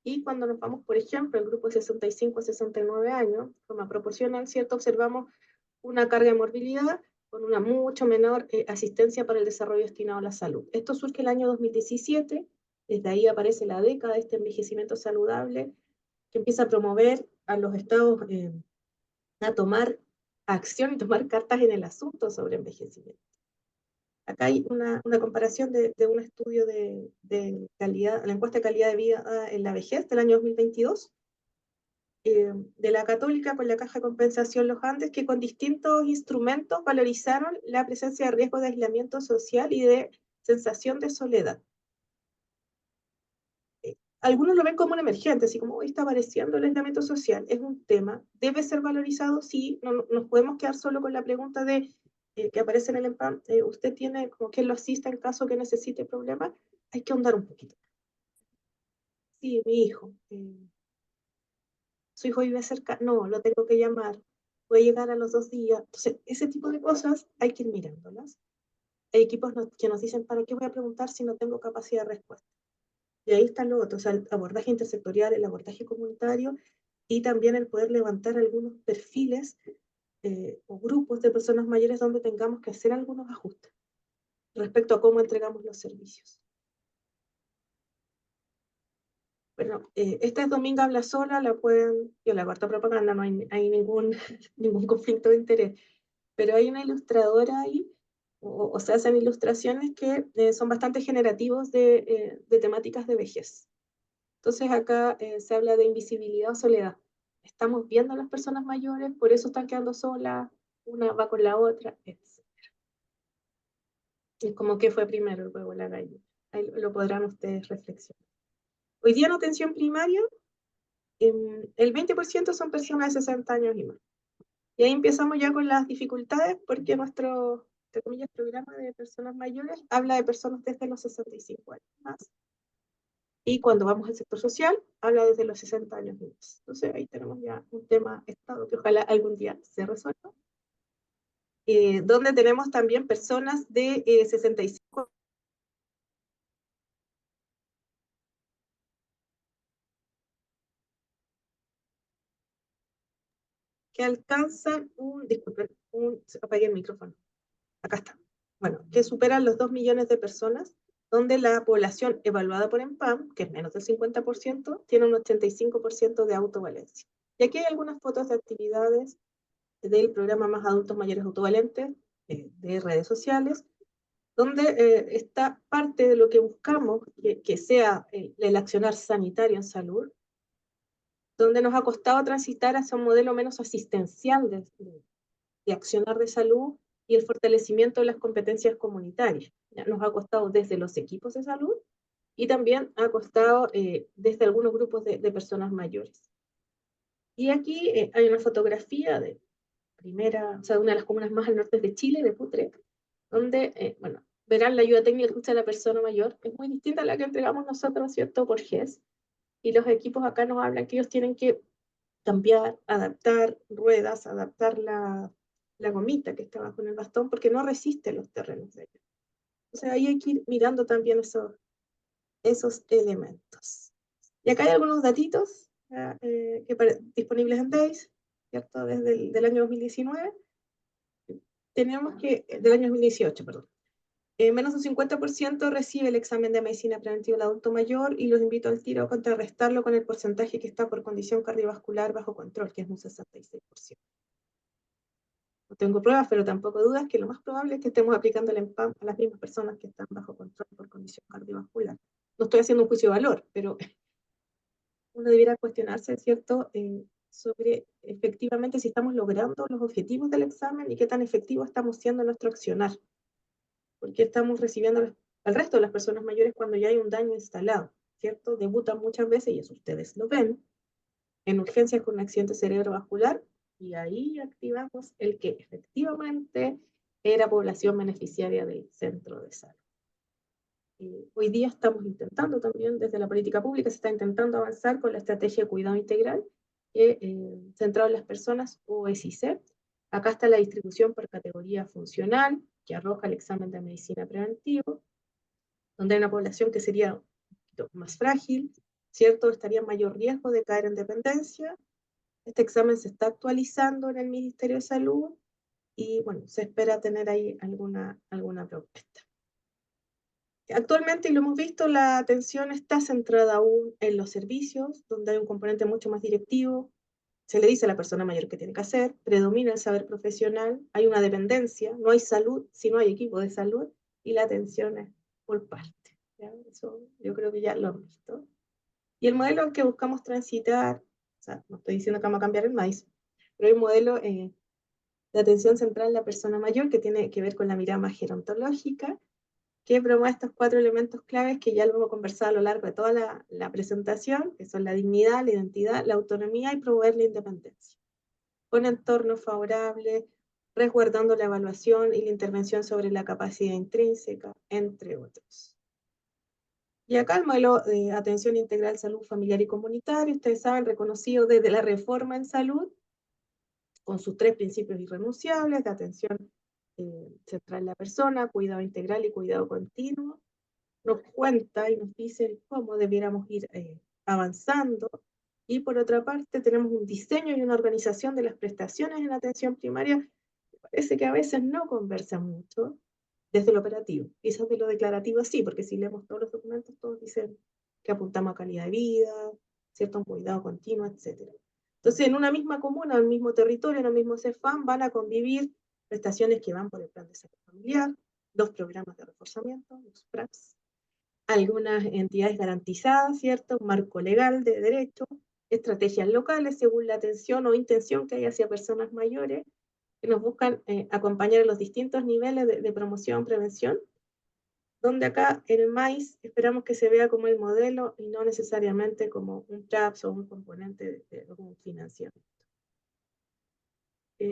y cuando nos vamos, por ejemplo, al grupo de 65 a 69 años, de forma proporcional, ¿cierto? Observamos una carga de morbilidad con una mucho menor asistencia para el desarrollo destinado a la salud. Esto surge el año 2017, desde ahí aparece la década de este envejecimiento saludable, que empieza a promover a los estados a tomar acción y tomar cartas en el asunto sobre envejecimiento. Acá hay una comparación de un estudio de calidad, la encuesta de calidad de vida en la vejez del año 2022, de la Católica con la Caja de Compensación Los Andes, que con distintos instrumentos valorizaron la presencia de riesgo de aislamiento social y de sensación de soledad. Algunos lo ven como un emergente, así como hoy está apareciendo el aislamiento social. Es un tema, debe ser valorizado, sí, no nos podemos quedar solo con la pregunta de que aparece en el EMPAM, usted tiene como quien lo asista en caso que necesite problemas, hay que ahondar un poquito. Sí, mi hijo, su hijo vive cerca, no, lo tengo que llamar, puede llegar a los 2 días. Entonces, ese tipo de cosas hay que ir mirándolas. Hay equipos que nos dicen, ¿para qué voy a preguntar si no tengo capacidad de respuesta? Y ahí está lo otro, o sea, el abordaje intersectorial, el abordaje comunitario, y también el poder levantar algunos perfiles o grupos de personas mayores donde tengamos que hacer algunos ajustes respecto a cómo entregamos los servicios. Bueno, esta es Dominga Habla Sola, la pueden, yo la cuarta propaganda, no hay ningún, ningún conflicto de interés, pero hay una ilustradora ahí, o se hacen ilustraciones que son bastante generativos de temáticas de vejez. Entonces acá se habla de invisibilidad o soledad. Estamos viendo a las personas mayores, por eso están quedando solas, una va con la otra, etc. Es como que fue primero el huevo o la gallina. Ahí lo podrán ustedes reflexionar. Hoy día en atención primaria, el 20% son personas de 60 años y más. Y ahí empezamos ya con las dificultades, porque nuestro, entre comillas, programa de personas mayores habla de personas desde los 65 años más. Y cuando vamos al sector social, habla desde los 60 años y más. Entonces ahí tenemos ya un tema estado que ojalá algún día se resuelva. Donde tenemos también personas de 65 que alcanzan disculpen, apagué el micrófono, acá está, bueno, que superan los 2 millones de personas, donde la población evaluada por EMPAM, que es menos del 50%, tiene un 85% de autovalencia. Y aquí hay algunas fotos de actividades del programa Más Adultos Mayores Autovalentes, de redes sociales, donde está parte de lo que buscamos, que sea el accionar sanitario en salud, donde nos ha costado transitar hacia un modelo menos asistencial de accionar de salud y el fortalecimiento de las competencias comunitarias. Ya nos ha costado desde los equipos de salud y también ha costado desde algunos grupos de personas mayores. Y aquí hay una fotografía de primera, o sea, de una de las comunas más al norte de Chile, de Putre, donde, bueno, verán la ayuda técnica que usa la persona mayor, es muy distinta a la que entregamos nosotros, ¿cierto?, por GES, y los equipos acá nos hablan que ellos tienen que cambiar, adaptar ruedas, adaptar la gomita que está bajo en el bastón, porque no resiste los terrenos de ellos. Entonces ahí hay que ir mirando también esos elementos. Y acá hay algunos datitos disponibles en DAIS, ¿cierto? Desde el año 2019. Tenemos que, del año 2018, perdón. Menos de un 50% recibe el examen de medicina preventiva del adulto mayor, y los invito al tiro a contrarrestarlo con el porcentaje que está por condición cardiovascular bajo control, que es un 66%. No tengo pruebas, pero tampoco dudas que lo más probable es que estemos aplicando el EMPAM a las mismas personas que están bajo control por condición cardiovascular. No estoy haciendo un juicio de valor, pero uno debiera cuestionarse, ¿cierto?, sobre efectivamente si estamos logrando los objetivos del examen y qué tan efectivo estamos siendo en nuestro accionar. Porque estamos recibiendo al resto de las personas mayores cuando ya hay un daño instalado, ¿cierto? Debutan muchas veces, y eso ustedes lo ven, en urgencias con un accidente cerebrovascular, y ahí activamos el que efectivamente era población beneficiaria del centro de salud. Hoy día estamos intentando también, desde la política pública, se está intentando avanzar con la estrategia de cuidado integral, centrado en las personas, OSIC. Acá está la distribución por categoría funcional, que arroja el examen de medicina preventivo, donde hay una población que sería un poquito más frágil, ¿cierto? Estaría en mayor riesgo de caer en dependencia. Este examen se está actualizando en el Ministerio de Salud, y bueno, se espera tener ahí alguna propuesta. Actualmente, y lo hemos visto, la atención está centrada aún en los servicios, donde hay un componente mucho más directivo. Se le dice a la persona mayor qué tiene que hacer, predomina el saber profesional, hay una dependencia, no hay salud si no hay equipo de salud, y la atención es por parte. ¿Ya? Eso yo creo que ya lo hemos visto. Y el modelo que buscamos transitar, o sea, no estoy diciendo que vamos a cambiar el maíz, pero hay un modelo de atención central en la persona mayor que tiene que ver con la mirada más gerontológica, que promueve estos 4 elementos claves que ya lo hemos conversado a lo largo de toda la presentación, que son la dignidad, la identidad, la autonomía y promover la independencia, con entornos favorables, resguardando la evaluación y la intervención sobre la capacidad intrínseca, entre otros. Y acá el modelo de atención integral, salud familiar y comunitaria, ustedes saben, reconocido desde la reforma en salud, con sus 3 principios irrenunciables de atención central en la persona, cuidado integral y cuidado continuo. Nos cuenta y nos dice cómo debiéramos ir avanzando. Y por otra parte, tenemos un diseño y una organización de las prestaciones en atención primaria que parece que a veces no conversa mucho desde lo operativo. Quizás de lo declarativo sí, porque si leemos todos los documentos, todos dicen que apuntamos a calidad de vida, ¿cierto?, un cuidado continuo, etc. Entonces, en una misma comuna, en el mismo territorio, en el mismo CEFAM, van a convivir prestaciones que van por el plan de salud familiar, 2 programas de reforzamiento, los PRAPS, algunas entidades garantizadas, ¿cierto?, un marco legal de derecho, estrategias locales según la atención o intención que hay hacia personas mayores, que nos buscan acompañar en los distintos niveles de promoción, prevención, donde acá en el MAIS esperamos que se vea como el modelo y no necesariamente como un TRAPS o un componente de un financiamiento.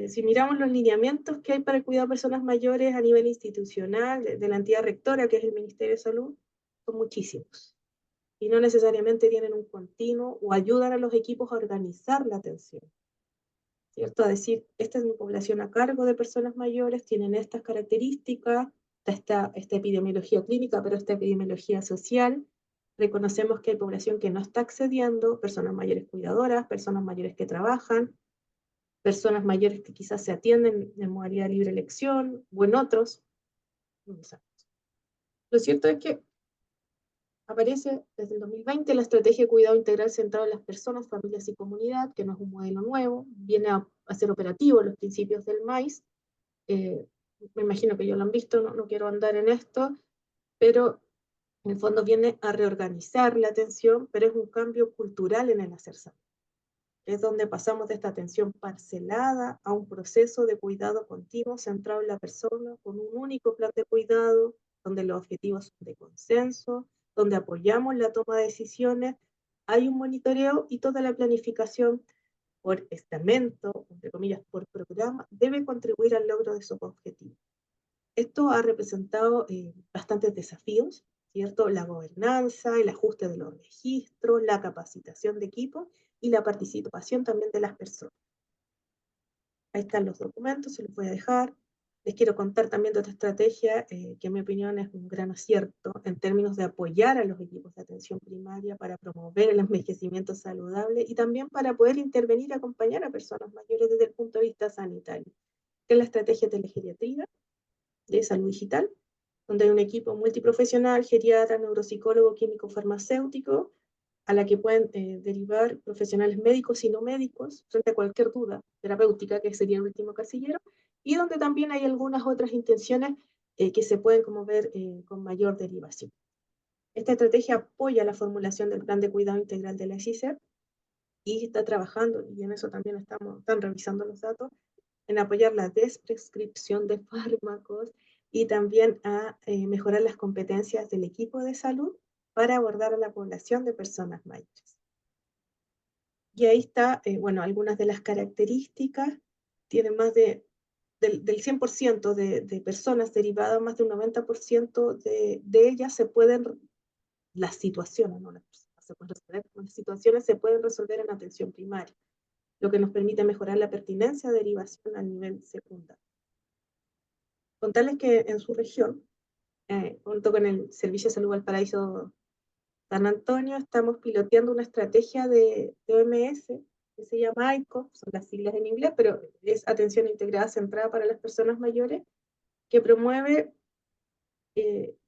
Si miramos los lineamientos que hay para el cuidado de personas mayores a nivel institucional, de la entidad rectora, que es el Ministerio de Salud, son muchísimos. Y no necesariamente tienen un continuo o ayudan a los equipos a organizar la atención, ¿cierto? A decir, esta es mi población a cargo de personas mayores, tienen estas características, esta epidemiología clínica, pero esta epidemiología social. Reconocemos que hay población que no está accediendo, personas mayores cuidadoras, personas mayores que trabajan, personas mayores que quizás se atienden en modalidad de libre elección, o en otros. Lo cierto es que aparece desde el 2020 la estrategia de cuidado integral centrado en las personas, familias y comunidad, que no es un modelo nuevo, viene a ser operativo los principios del MAIS, me imagino que ya lo han visto, no quiero andar en esto, pero en el fondo viene a reorganizar la atención, pero es un cambio cultural en el hacer salud. Es donde pasamos de esta atención parcelada a un proceso de cuidado continuo centrado en la persona, con un único plan de cuidado, donde los objetivos son de consenso, donde apoyamos la toma de decisiones, hay un monitoreo y toda la planificación por estamento, entre comillas, por programa, debe contribuir al logro de esos objetivos. Esto ha representado bastantes desafíos, ¿cierto? La gobernanza, el ajuste de los registros, la capacitación de equipos y la participación también de las personas. Ahí están los documentos, se los voy a dejar. Les quiero contar también de otra estrategia que en mi opinión es un gran acierto en términos de apoyar a los equipos de atención primaria para promover el envejecimiento saludable y también para poder intervenir y acompañar a personas mayores desde el punto de vista sanitario, que es la estrategia de telegeriatría, de salud digital, donde hay un equipo multiprofesional, geriatra, neuropsicólogo, químico, farmacéutico, a la que pueden derivar profesionales médicos y no médicos frente a cualquier duda terapéutica, que sería el último casillero, y donde también hay algunas otras intenciones que se pueden como ver con mayor derivación. Esta estrategia apoya la formulación del plan de cuidado integral de la SICEP y está trabajando, y en eso también están revisando los datos, en apoyar la desprescripción de fármacos y también a mejorar las competencias del equipo de salud para abordar a la población de personas mayores. Y ahí está, bueno, algunas de las características, tienen más del 100% de personas derivadas, más de un 90% de ellas se pueden, las situaciones, no las personas, se pueden resolver, las situaciones se pueden resolver en atención primaria, lo que nos permite mejorar la pertinencia de derivación a nivel secundario. Contarles que en su región, junto con el Servicio de Salud Valparaíso San Antonio, estamos piloteando una estrategia de OMS que se llama ICO, son las siglas en inglés, pero es Atención Integrada Centrada para las Personas Mayores, que promueve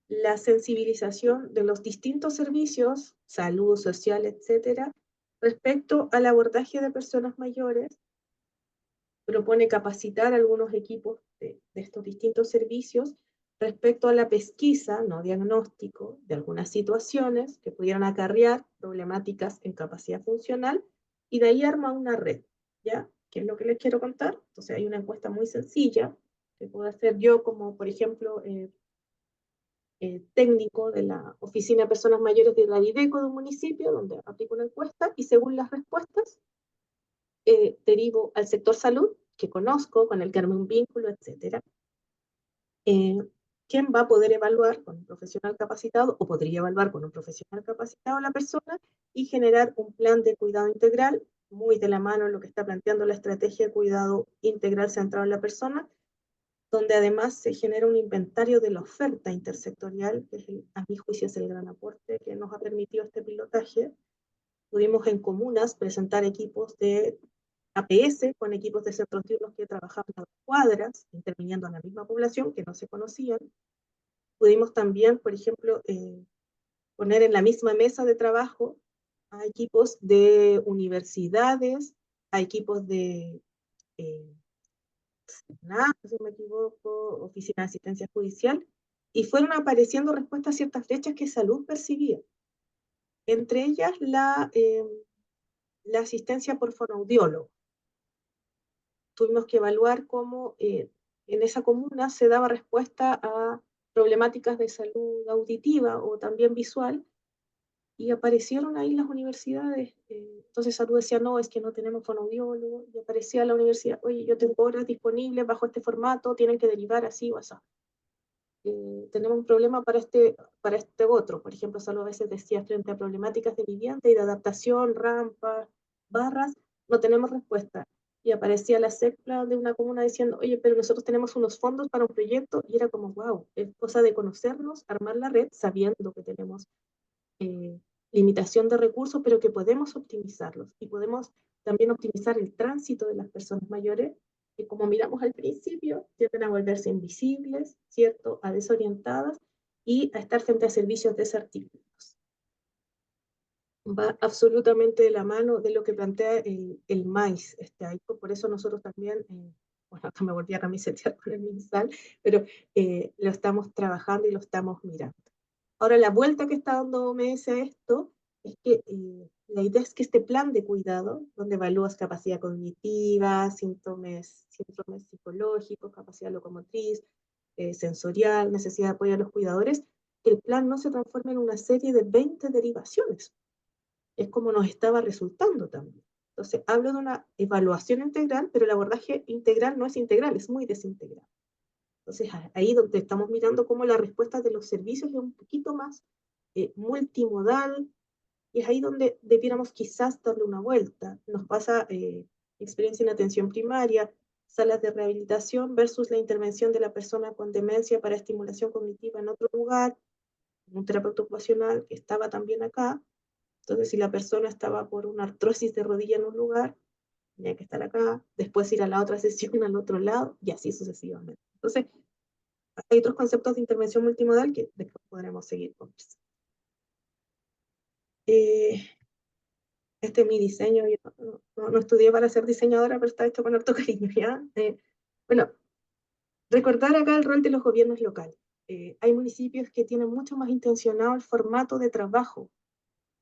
la sensibilización de los distintos servicios, salud, social, etcétera, respecto al abordaje de personas mayores. Propone capacitar a algunos equipos de estos distintos servicios respecto a la pesquisa, no diagnóstico, de algunas situaciones que pudieran acarrear problemáticas en capacidad funcional, y de ahí arma una red, ¿ya? ¿Qué es lo que les quiero contar? Entonces hay una encuesta muy sencilla que puedo hacer yo como, por ejemplo, técnico de la Oficina de Personas Mayores de la Videco de un municipio, donde aplico una encuesta, y según las respuestas, derivo al sector salud, que conozco, con el que armé un vínculo, etc. ¿Quién va a poder evaluar con un profesional capacitado, o podría evaluar con un profesional capacitado a la persona, y generar un plan de cuidado integral, muy de la mano en lo que está planteando la estrategia de cuidado integral centrado en la persona, donde además se genera un inventario de la oferta intersectorial, que es a mi juicio es el gran aporte que nos ha permitido este pilotaje. Pudimos en comunas presentar equipos de APS con equipos de centros diurnos que trabajaban a cuadras, interviniendo en la misma población que no se conocían. Pudimos también, por ejemplo, poner en la misma mesa de trabajo a equipos de universidades, a equipos de si no me equivoco, Oficina de Asistencia Judicial, y fueron apareciendo respuestas a ciertas fechas que Salud percibía. Entre ellas la asistencia por fonoaudiólogo. Tuvimos que evaluar cómo en esa comuna se daba respuesta a problemáticas de salud auditiva o también visual, y aparecieron ahí las universidades. Entonces Salud decía, no, es que no tenemos fonoaudiólogo, y aparecía la universidad, oye, yo tengo horas disponibles bajo este formato, tienen que derivar así o así. Tenemos un problema para este otro. Por ejemplo, Salud a veces decía, frente a problemáticas de vivienda y de adaptación, rampas, barras, no tenemos respuesta. Y aparecía la CEPLA de una comuna diciendo, oye, pero nosotros tenemos unos fondos para un proyecto, y era como, wow, es cosa de conocernos, armar la red, sabiendo que tenemos limitación de recursos, pero que podemos optimizarlos, y podemos también optimizar el tránsito de las personas mayores, que como miramos al principio, tienden a volverse invisibles, ¿cierto?, a desorientadas y a estar frente a servicios desarticulados. Va absolutamente de la mano de lo que plantea el MAIS, por eso nosotros también bueno, acá me volví a camisetear con el MinSal, pero lo estamos trabajando y lo estamos mirando. Ahora, la vuelta que está dando OMS a esto es que la idea es que este plan de cuidado, donde evalúas capacidad cognitiva, síndromes psicológicos, capacidad locomotriz, sensorial, necesidad de apoyo a los cuidadores, que el plan no se transforme en una serie de 20 derivaciones. Es como nos estaba resultando también. Entonces, hablo de una evaluación integral, pero el abordaje integral no es integral, es muy desintegral. Entonces, ahí donde estamos mirando cómo la respuesta de los servicios es un poquito más multimodal, y es ahí donde debiéramos quizás darle una vuelta. Nos pasa experiencia en atención primaria, salas de rehabilitación versus la intervención de la persona con demencia para estimulación cognitiva en otro lugar, un terapeuta ocupacional que estaba también acá. Entonces, si la persona estaba por una artrosis de rodilla en un lugar, tenía que estar acá, después ir a la otra sesión al otro lado, y así sucesivamente. Entonces, hay otros conceptos de intervención multimodal que después podremos seguir conversando. Este es mi diseño, yo no estudié para ser diseñadora, pero está hecho con harto cariño, ¿ya? Bueno, recordar acá el rol de los gobiernos locales. Hay municipios que tienen mucho más intencionado el formato de trabajo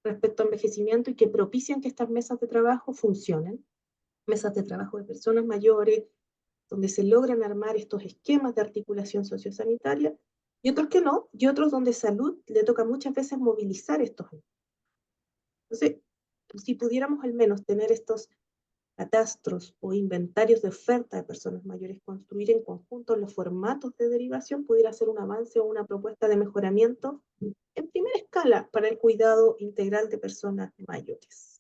respecto a envejecimiento y que propician que estas mesas de trabajo funcionen, mesas de trabajo de personas mayores, donde se logran armar estos esquemas de articulación sociosanitaria, y otros que no, y otros donde salud le toca muchas veces movilizar estos. Entonces, si pudiéramos al menos tener estos catastros o inventarios de oferta de personas mayores, construir en conjunto los formatos de derivación, pudiera ser un avance o una propuesta de mejoramiento en primera escala para el cuidado integral de personas mayores.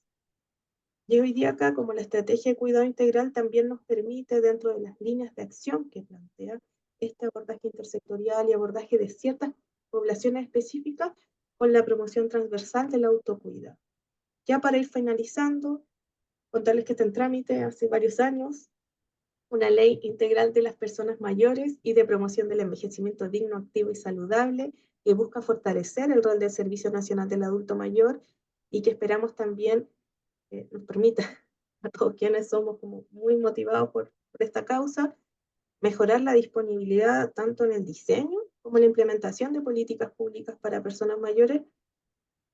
Y hoy día acá, como la estrategia de cuidado integral también nos permite, dentro de las líneas de acción que plantea, este abordaje intersectorial y abordaje de ciertas poblaciones específicas con la promoción transversal del autocuidado. Ya para ir finalizando, contarles que está en trámite hace varios años una ley integral de las personas mayores y de promoción del envejecimiento digno, activo y saludable, que busca fortalecer el rol del Servicio Nacional del Adulto Mayor y que esperamos también nos permita a todos quienes somos como muy motivados por esta causa, mejorar la disponibilidad tanto en el diseño como en la implementación de políticas públicas para personas mayores,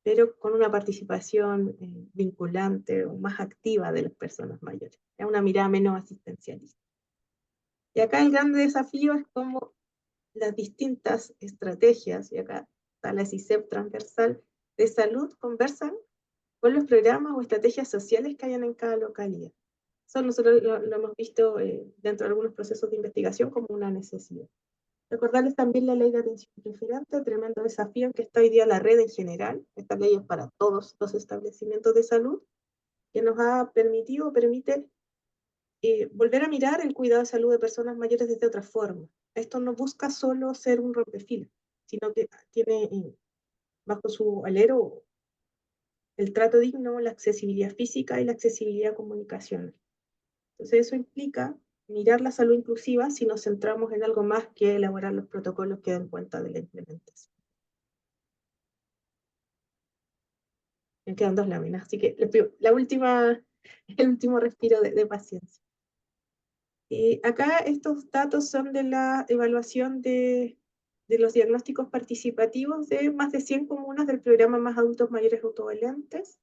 pero con una participación vinculante o más activa de las personas mayores. Es una mirada menos asistencialista. Y acá el gran desafío es cómo las distintas estrategias, y acá está la CICEP transversal de salud, conversan con los programas o estrategias sociales que hayan en cada localidad. Eso nosotros lo hemos visto dentro de algunos procesos de investigación como una necesidad. Recordarles también la ley de atención preferente, tremendo desafío en que está hoy día la red en general. Esta ley es para todos los establecimientos de salud, que nos ha permitido, permite volver a mirar el cuidado de salud de personas mayores desde otra forma. Esto no busca solo ser un rompefilas, sino que tiene bajo su alero el trato digno, la accesibilidad física y la accesibilidad comunicacional. Entonces eso implica mirar la salud inclusiva si nos centramos en algo más que elaborar los protocolos que den cuenta de la implementación. Me quedan 2 láminas, así que el último respiro de paciencia. Acá estos datos son de la evaluación de los diagnósticos participativos de más de 100 comunas del programa Más Adultos Mayores Autovalentes,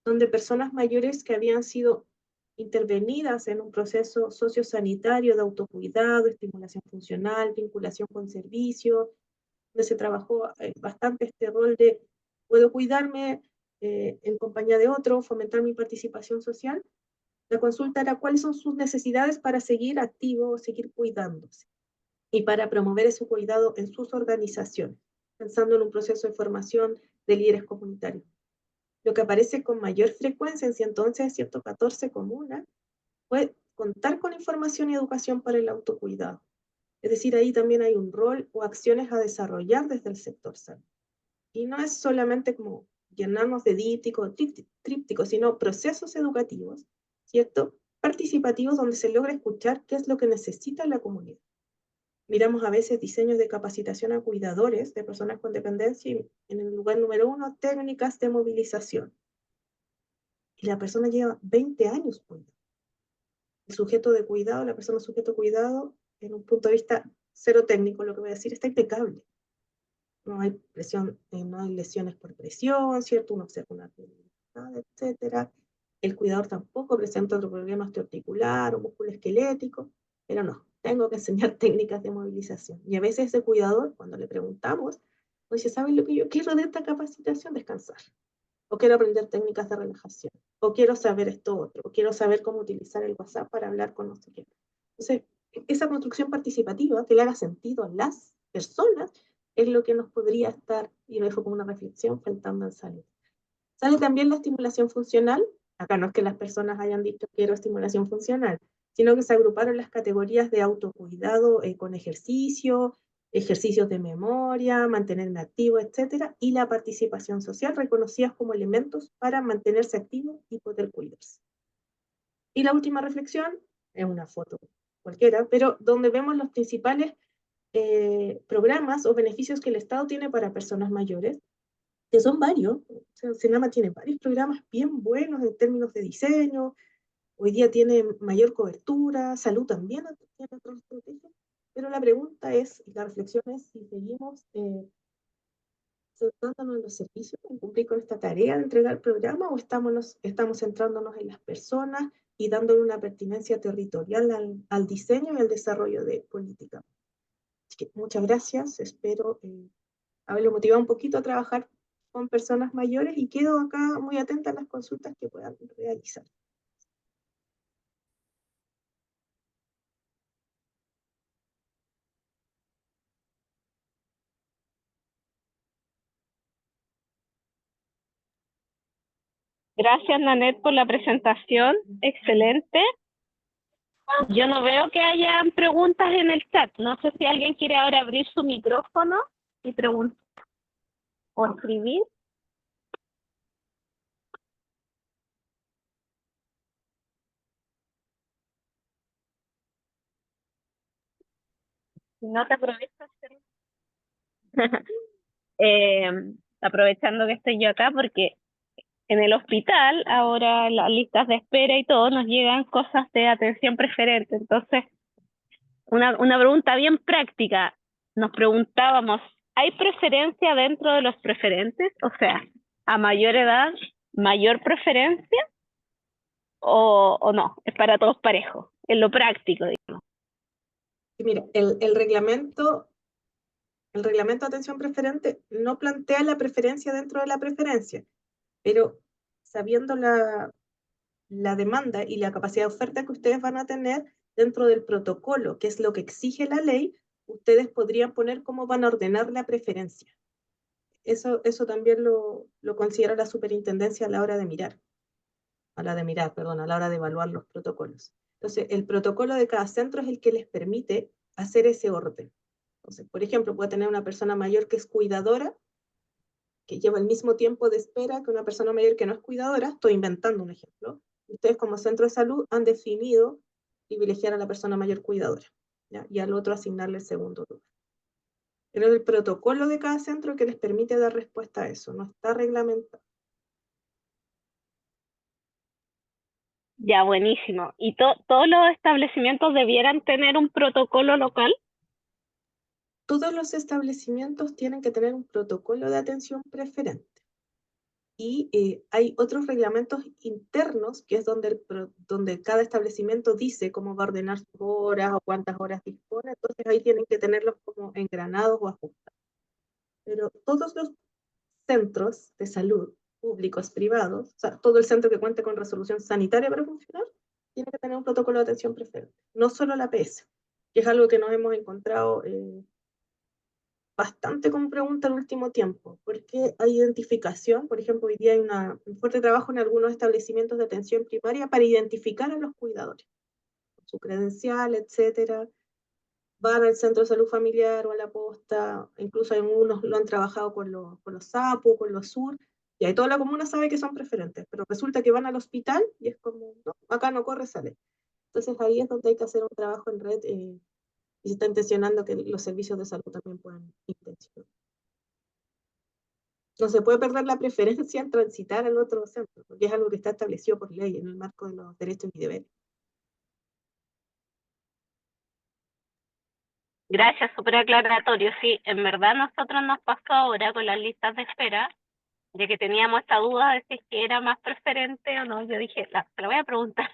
donde personas mayores que habían sido intervenidas en un proceso sociosanitario de autocuidado, estimulación funcional, vinculación con servicios, donde se trabajó bastante este rol de puedo cuidarme en compañía de otro, fomentar mi participación social. La consulta era cuáles son sus necesidades para seguir activo, seguir cuidándose y para promover ese cuidado en sus organizaciones, pensando en un proceso de formación de líderes comunitarios. Lo que aparece con mayor frecuencia en entonces 114 comunas fue contar con información y educación para el autocuidado. Es decir, ahí también hay un rol o acciones a desarrollar desde el sector salud. Y no es solamente como llenarnos de trípticos, sino procesos educativos, ¿cierto? Participativos donde se logra escuchar qué es lo que necesita la comunidad. Miramos a veces diseños de capacitación a cuidadores de personas con dependencia y en el lugar número 1, técnicas de movilización. Y la persona lleva 20 años cuidando. sujeto de cuidado, la persona sujeto de cuidado, en un punto de vista cero técnico, lo que voy a decir, está impecable. No hay presión, no hay lesiones por presión, ¿cierto? Uno observa una debilidad, etcétera. El cuidador tampoco presenta otro problema osteoarticular o musculoesquelético, pero no, tengo que enseñar técnicas de movilización. Y a veces ese cuidador, cuando le preguntamos, nos dice, ¿saben lo que yo quiero de esta capacitación? Descansar. O quiero aprender técnicas de relajación. O quiero saber esto otro. O quiero saber cómo utilizar el WhatsApp para hablar con no sé quién. Entonces, esa construcción participativa que le haga sentido a las personas es lo que nos podría estar, y lo dejo como una reflexión, faltando en salud. Sale también la estimulación funcional. Acá no es que las personas hayan dicho quiero estimulación funcional, sino que se agruparon las categorías de autocuidado con ejercicio, ejercicios de memoria, mantenerme activo, etcétera, y la participación social, reconocidas como elementos para mantenerse activo y poder cuidarse. Y la última reflexión es una foto cualquiera, pero donde vemos los principales programas o beneficios que el Estado tiene para personas mayores, que son varios. O sea, el CENAMA tiene varios programas bien buenos en términos de diseño, hoy día tiene mayor cobertura, salud también tiene otras estrategias, pero la pregunta es, y la reflexión es, si seguimos centrándonos en los servicios, en cumplir con esta tarea de entregar el programa, o estamos centrándonos en las personas y dándole una pertinencia territorial al diseño y al desarrollo de política. Así que muchas gracias, espero haberlo motivado un poquito a trabajar con personas mayores y quedo acá muy atenta a las consultas que puedan realizar. Gracias, Nanette, por la presentación. Excelente. Yo no veo que hayan preguntas en el chat. No sé si alguien quiere ahora abrir su micrófono y preguntar o escribir. Si no te aprovechas. eh, Aprovechando que estoy yo acá, porque en el hospital ahora las listas de espera y todo nos llegan cosas de atención preferente. Entonces, una pregunta bien práctica. Nos preguntábamos, ¿hay preferencia dentro de los preferentes? O sea, a mayor edad, mayor preferencia o no, es para todos parejos, en lo práctico, digamos. Y mira, el reglamento de atención preferente no plantea la preferencia dentro de la preferencia, pero sabiendo la demanda y la capacidad de oferta que ustedes van a tener dentro del protocolo, que es lo que exige la ley, ustedes podrían poner cómo van a ordenar la preferencia. Eso también lo considera la superintendencia a la hora de mirar, a la hora de evaluar los protocolos. Entonces, el protocolo de cada centro es el que les permite hacer ese orden. Entonces, por ejemplo, puede tener una persona mayor que es cuidadora, que lleva el mismo tiempo de espera que una persona mayor que no es cuidadora. Estoy inventando un ejemplo. Ustedes como centro de salud han definido privilegiar a la persona mayor cuidadora, ¿ya? Y al otro asignarle el segundo lugar. Pero el protocolo de cada centro que les permite dar respuesta a eso, no está reglamentado. Ya, buenísimo. ¿Y todos los establecimientos debieran tener un protocolo local? Todos los establecimientos tienen que tener un protocolo de atención preferente. Y hay otros reglamentos internos, que es donde cada establecimiento dice cómo va a ordenar sus horas o cuántas horas dispone, entonces ahí tienen que tenerlos como engranados o ajustados. Pero todos los centros de salud, públicos, privados, o sea, todo el centro que cuente con resolución sanitaria para funcionar, tiene que tener un protocolo de atención preferente, no solo la APS, que es algo que nos hemos encontrado bastante como pregunta el último tiempo, porque hay identificación. Por ejemplo, hoy día hay un fuerte trabajo en algunos establecimientos de atención primaria para identificar a los cuidadores, su credencial, etcétera. Van al centro de salud familiar o a la posta, incluso algunos lo han trabajado con los SAPO, con los SUR, y ahí toda la comuna sabe que son preferentes, pero resulta que van al hospital y es como, no, acá no corre, sale. Entonces ahí es donde hay que hacer un trabajo en red y se está intencionando que los servicios de salud también puedan intencionar. No se puede perder la preferencia en transitar al otro centro, porque es algo que está establecido por ley en el marco de los derechos y deberes. Gracias, súper aclaratorio. Sí, en verdad nosotros nos pasó ahora con las listas de espera, de que teníamos esta duda de si es que era más preferente o no. Yo dije, se la voy a preguntar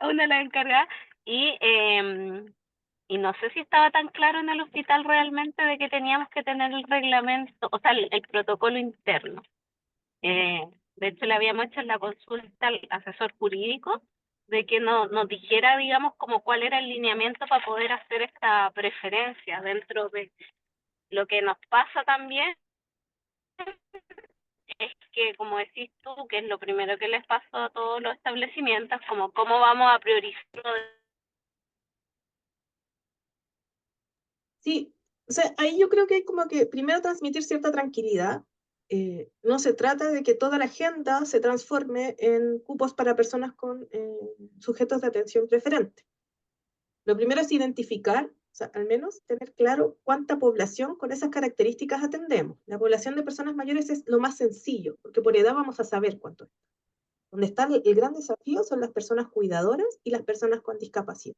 a una de las encargadas y no sé si estaba tan claro en el hospital realmente de que teníamos que tener el reglamento, o sea, el protocolo interno. Eh, de hecho, le habíamos hecho la consulta al asesor jurídico de que nos dijera, digamos, como cuál era el lineamiento para poder hacer esta preferencia dentro de lo que nos pasa también es que, como decís tú, que es lo primero que les pasó a todos los establecimientos, como cómo vamos a priorizar. Sí, o sea, ahí yo creo que hay como que primero transmitir cierta tranquilidad. No se trata de que toda la agenda se transforme en cupos para personas con sujetos de atención preferente. Lo primero es identificar, o sea, al menos tener claro cuánta población con esas características atendemos. La población de personas mayores es lo más sencillo, porque por edad vamos a saber cuánto es. Donde está el gran desafío son las personas cuidadoras y las personas con discapacidad.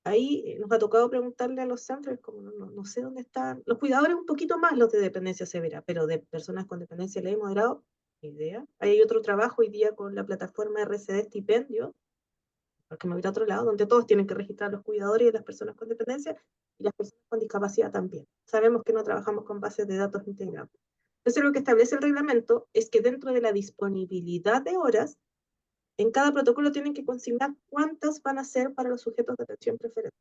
Ahí nos ha tocado preguntarle a los centros, como no sé dónde están. Los cuidadores un poquito más los de dependencia severa, pero de personas con dependencia leve y moderado, ni idea. Ahí hay otro trabajo hoy día con la plataforma RCD Estipendio, porque me voy a otro lado, donde todos tienen que registrar los cuidadores y las personas con dependencia y las personas con discapacidad también. Sabemos que no trabajamos con bases de datos integrados. Entonces lo que establece el reglamento es que dentro de la disponibilidad de horas, en cada protocolo tienen que consignar cuántas van a ser para los sujetos de atención preferente.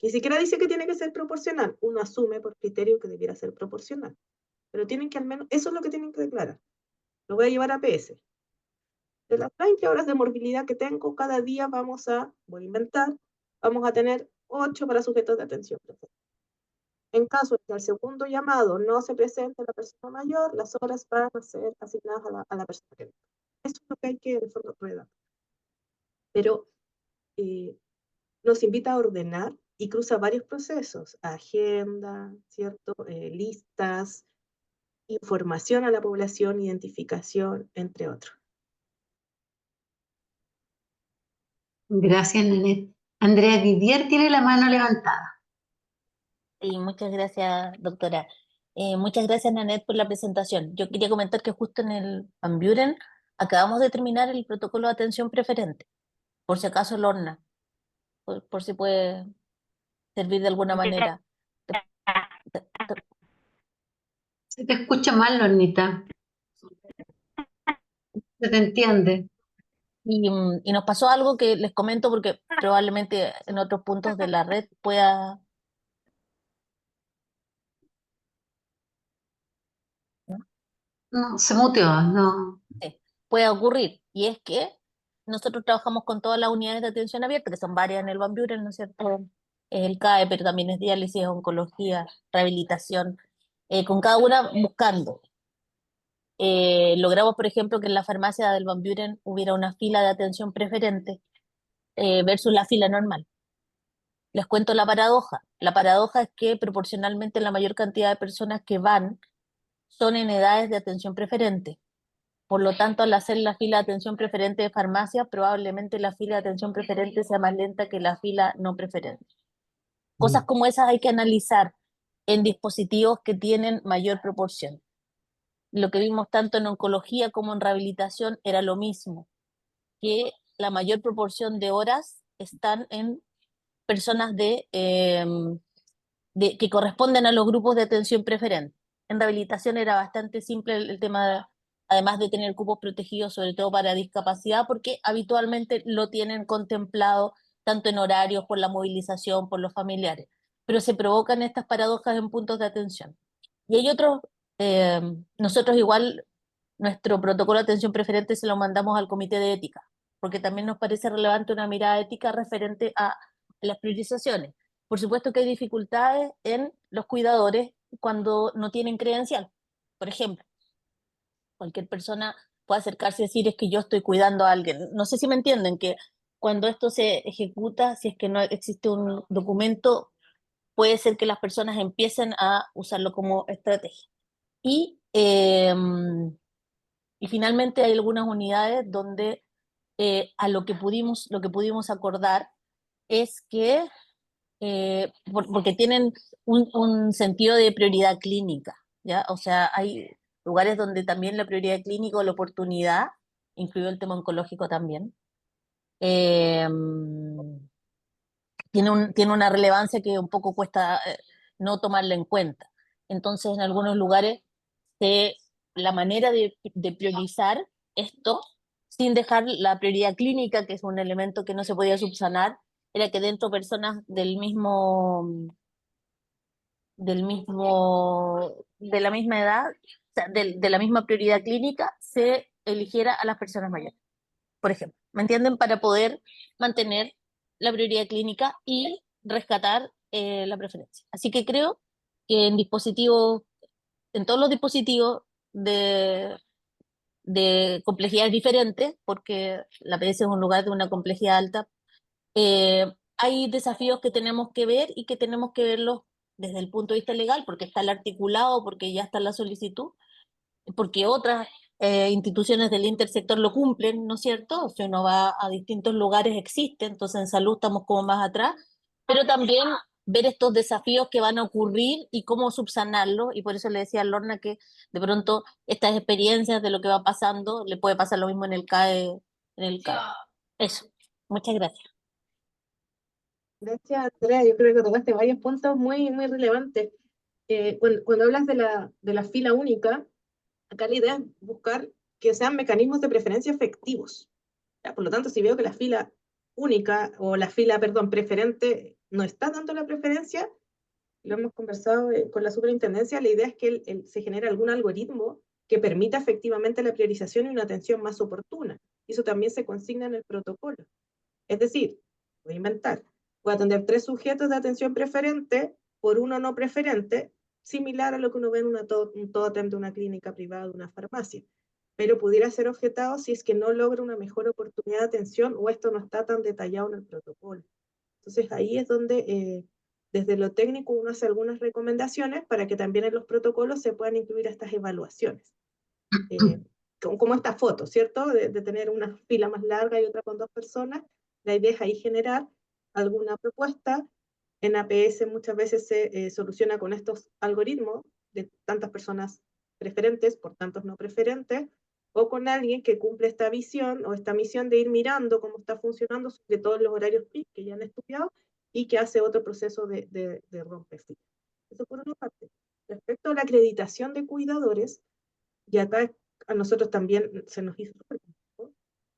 Ni siquiera dice que tiene que ser proporcional. Uno asume por criterio que debiera ser proporcional. Pero tienen que al menos, eso es lo que tienen que declarar. Lo voy a llevar a PS. De las 20 horas de morbilidad que tengo, cada día voy a inventar, vamos a tener 8 para sujetos de atención preferente. En caso de que al segundo llamado no se presente la persona mayor, las horas van a ser asignadas a la persona que. Eso es lo que hay que, en el fondo, redactar. Pero nos invita a ordenar y cruza varios procesos, agenda, ¿cierto? Listas, información a la población, identificación, entre otros. Gracias, Nanette. Andrea Didier tiene la mano levantada. Sí, muchas gracias, doctora. Muchas gracias, Nanette, por la presentación. Yo quería comentar que justo en el Van Buren acabamos de terminar el protocolo de atención preferente, por si acaso Lorna, por si puede servir de alguna manera. Se te escucha mal, Lornita. Se te entiende. Y nos pasó algo que les comento porque probablemente en otros puntos de la red No, se muteó, no. pueda ocurrir. Y es que nosotros trabajamos con todas las unidades de atención abierta, que son varias en el Van Buren, ¿no es cierto? El CAE, pero también es diálisis, oncología, rehabilitación, con cada una buscando. Logramos, por ejemplo, que en la farmacia del Van Buren hubiera una fila de atención preferente versus la fila normal. Les cuento la paradoja. La paradoja es que proporcionalmente la mayor cantidad de personas que van son en edades de atención preferente. Por lo tanto, al hacer la fila de atención preferente de farmacia, probablemente la fila de atención preferente sea más lenta que la fila no preferente. Cosas como esas hay que analizar en dispositivos que tienen mayor proporción. Lo que vimos tanto en oncología como en rehabilitación era lo mismo, que la mayor proporción de horas están en personas que corresponden a los grupos de atención preferente. En rehabilitación era bastante simple el tema, además de tener cupos protegidos, sobre todo para discapacidad, porque habitualmente lo tienen contemplado tanto en horarios, por la movilización, por los familiares. Pero se provocan estas paradojas en puntos de atención. Y hay otros, nosotros igual, nuestro protocolo de atención preferente se lo mandamos al comité de ética, porque también nos parece relevante una mirada ética referente a las priorizaciones. Por supuesto que hay dificultades en los cuidadores cuando no tienen credencial. Por ejemplo, cualquier persona puede acercarse y decir es que yo estoy cuidando a alguien. No sé si me entienden, que cuando esto se ejecuta, si es que no existe un documento, puede ser que las personas empiecen a usarlo como estrategia. Y finalmente hay algunas unidades donde lo que pudimos acordar es que porque tienen un sentido de prioridad clínica, ¿ya? O sea, hay lugares donde también la prioridad clínica o la oportunidad, incluido el tema oncológico también, eh, tiene una relevancia que un poco cuesta no tomarla en cuenta. Entonces, en algunos lugares, se, la manera de priorizar esto, sin dejar la prioridad clínica, que es un elemento que no se podía subsanar, era que dentro de personas de la misma edad, o sea, de la misma prioridad clínica, se eligiera a las personas mayores, por ejemplo. ¿Me entienden? Para poder mantener la prioridad clínica y rescatar la preferencia. Así que creo que en todos los dispositivos de complejidades diferentes, porque la PS es un lugar de una complejidad alta, hay desafíos que tenemos que ver y que tenemos que verlos desde el punto de vista legal, porque está el articulado, porque ya está la solicitud, porque otras instituciones del intersector lo cumplen, ¿no es cierto? Si uno va a distintos lugares existe, entonces en salud estamos como más atrás, pero también ver estos desafíos que van a ocurrir y cómo subsanarlos, y por eso le decía a Lorna que de pronto estas experiencias de lo que va pasando, le puede pasar lo mismo en el CAE. Eso, muchas gracias. Gracias, Andrea. Yo creo que tocaste varios puntos muy, muy relevantes. Cuando hablas de la fila única, acá la idea es buscar que sean mecanismos de preferencia efectivos. ¿Ya? Por lo tanto, si veo que la fila única o la fila, perdón, preferente no está dando la preferencia, lo hemos conversado con la superintendencia, la idea es que se genere algún algoritmo que permita efectivamente la priorización y una atención más oportuna. Y eso también se consigna en el protocolo. Es decir, voy a inventar, voy a atender 3 sujetos de atención preferente por uno no preferente, similar a lo que uno ve en un tótem de una clínica privada, de una farmacia. Pero pudiera ser objetado si es que no logra una mejor oportunidad de atención o esto no está tan detallado en el protocolo. Entonces ahí es donde desde lo técnico uno hace algunas recomendaciones para que también en los protocolos se puedan incluir estas evaluaciones. Como esta foto, ¿cierto? De tener una fila más larga y otra con 2 personas. La idea es ahí generar alguna propuesta. En APS muchas veces se soluciona con estos algoritmos de tantas personas preferentes por tantos no preferentes, o con alguien que cumple esta visión o esta misión de ir mirando cómo está funcionando, sobre todo en los horarios peak que ya han estudiado, y que hace otro proceso de rompefilas. Eso por una parte. Respecto a la acreditación de cuidadores, y acá a nosotros también se nos hizo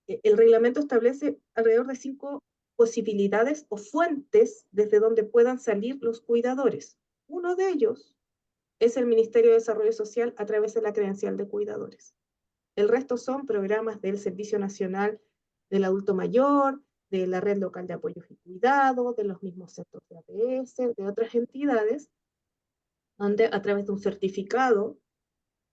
el reglamento establece alrededor de 5 posibilidades o fuentes desde donde puedan salir los cuidadores. Uno de ellos es el Ministerio de Desarrollo Social a través de la credencial de cuidadores. El resto son programas del Servicio Nacional del Adulto Mayor, de la Red Local de Apoyo y Cuidado, de los mismos centros de APS, de otras entidades, donde a través de un certificado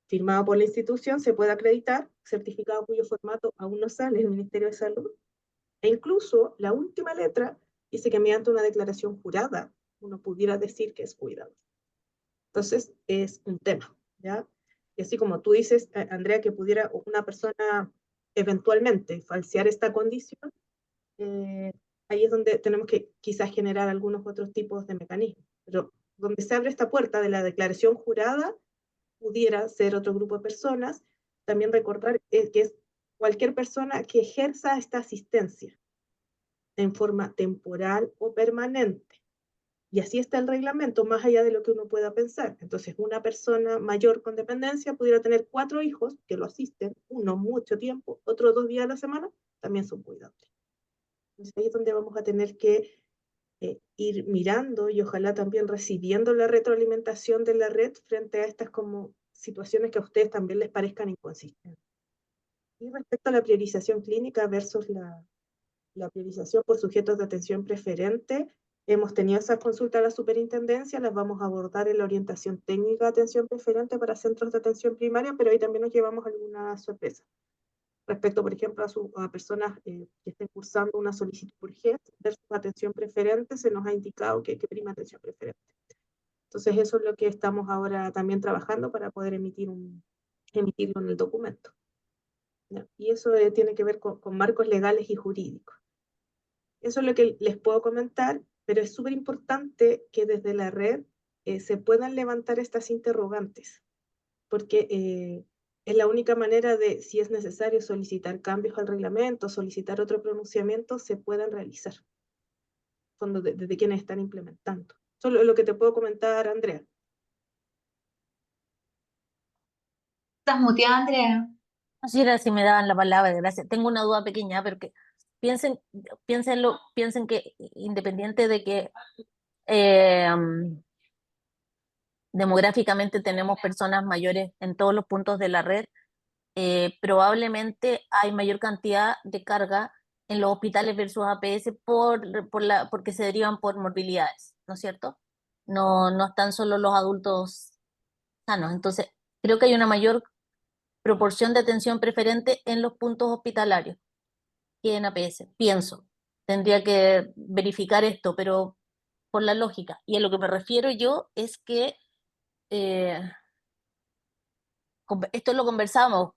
firmado por la institución se puede acreditar, certificado cuyo formato aún no sale en el Ministerio de Salud, e incluso la última letra dice que mediante una declaración jurada uno pudiera decir que es cuidador. Entonces es un tema, ¿ya? Y así como tú dices, Andrea, que pudiera una persona eventualmente falsear esta condición, ahí es donde tenemos que quizás generar algunos otros tipos de mecanismos. Pero donde se abre esta puerta de la declaración jurada, pudiera ser otro grupo de personas. También recordar que es cualquier persona que ejerza esta asistencia en forma temporal o permanente. Y así está el reglamento, más allá de lo que uno pueda pensar. Entonces, una persona mayor con dependencia pudiera tener 4 hijos que lo asisten, uno mucho tiempo, otros 2 días a la semana, también son cuidables. Entonces, ahí es donde vamos a tener que ir mirando y ojalá también recibiendo la retroalimentación de la red frente a estas como situaciones que a ustedes también les parezcan inconsistentes. Y respecto a la priorización clínica versus la priorización por sujetos de atención preferente, hemos tenido esas consultas a la superintendencia, las vamos a abordar en la orientación técnica de atención preferente para centros de atención primaria, pero ahí también nos llevamos algunas sorpresas. Respecto, por ejemplo, a personas que estén cursando una solicitud por GES versus atención preferente, se nos ha indicado que prima atención preferente. Entonces, eso es lo que estamos ahora también trabajando para poder emitirlo en el documento. ¿Ya? Y eso tiene que ver con marcos legales y jurídicos. Eso es lo que les puedo comentar. pero es súper importante que desde la red se puedan levantar estas interrogantes, porque es la única manera de, si es necesario solicitar cambios al reglamento, solicitar otro pronunciamiento, se puedan realizar, cuando desde quienes están implementando. Solo lo que te puedo comentar, Andrea. ¿Estás muteada, Andrea? Así era, si me daban la palabra, gracias. Tengo una duda pequeña, pero que piensen que independiente de que demográficamente tenemos personas mayores en todos los puntos de la red, probablemente hay mayor cantidad de carga en los hospitales versus APS porque se derivan por morbilidades, ¿no es cierto? No están solo los adultos sanos. Entonces, creo que hay una mayor proporción de atención preferente en los puntos hospitalarios que en APS. Pienso, tendría que verificar esto, pero por la lógica. Y a lo que me refiero yo es que eh, esto lo conversamos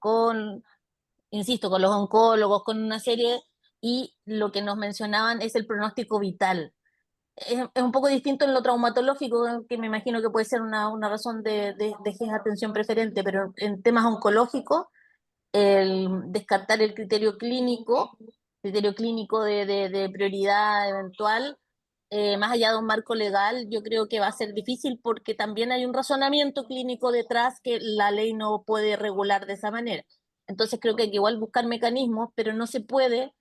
insisto, con los oncólogos, con una serie, y lo que nos mencionaban es el pronóstico vital. Es un poco distinto en lo traumatológico, que me imagino que puede ser una razón de atención preferente, pero en temas oncológicos, el descartar el criterio clínico de prioridad eventual, más allá de un marco legal, yo creo que va a ser difícil porque también hay un razonamiento clínico detrás que la ley no puede regular de esa manera. Entonces creo que hay que igual buscar mecanismos, pero no se puede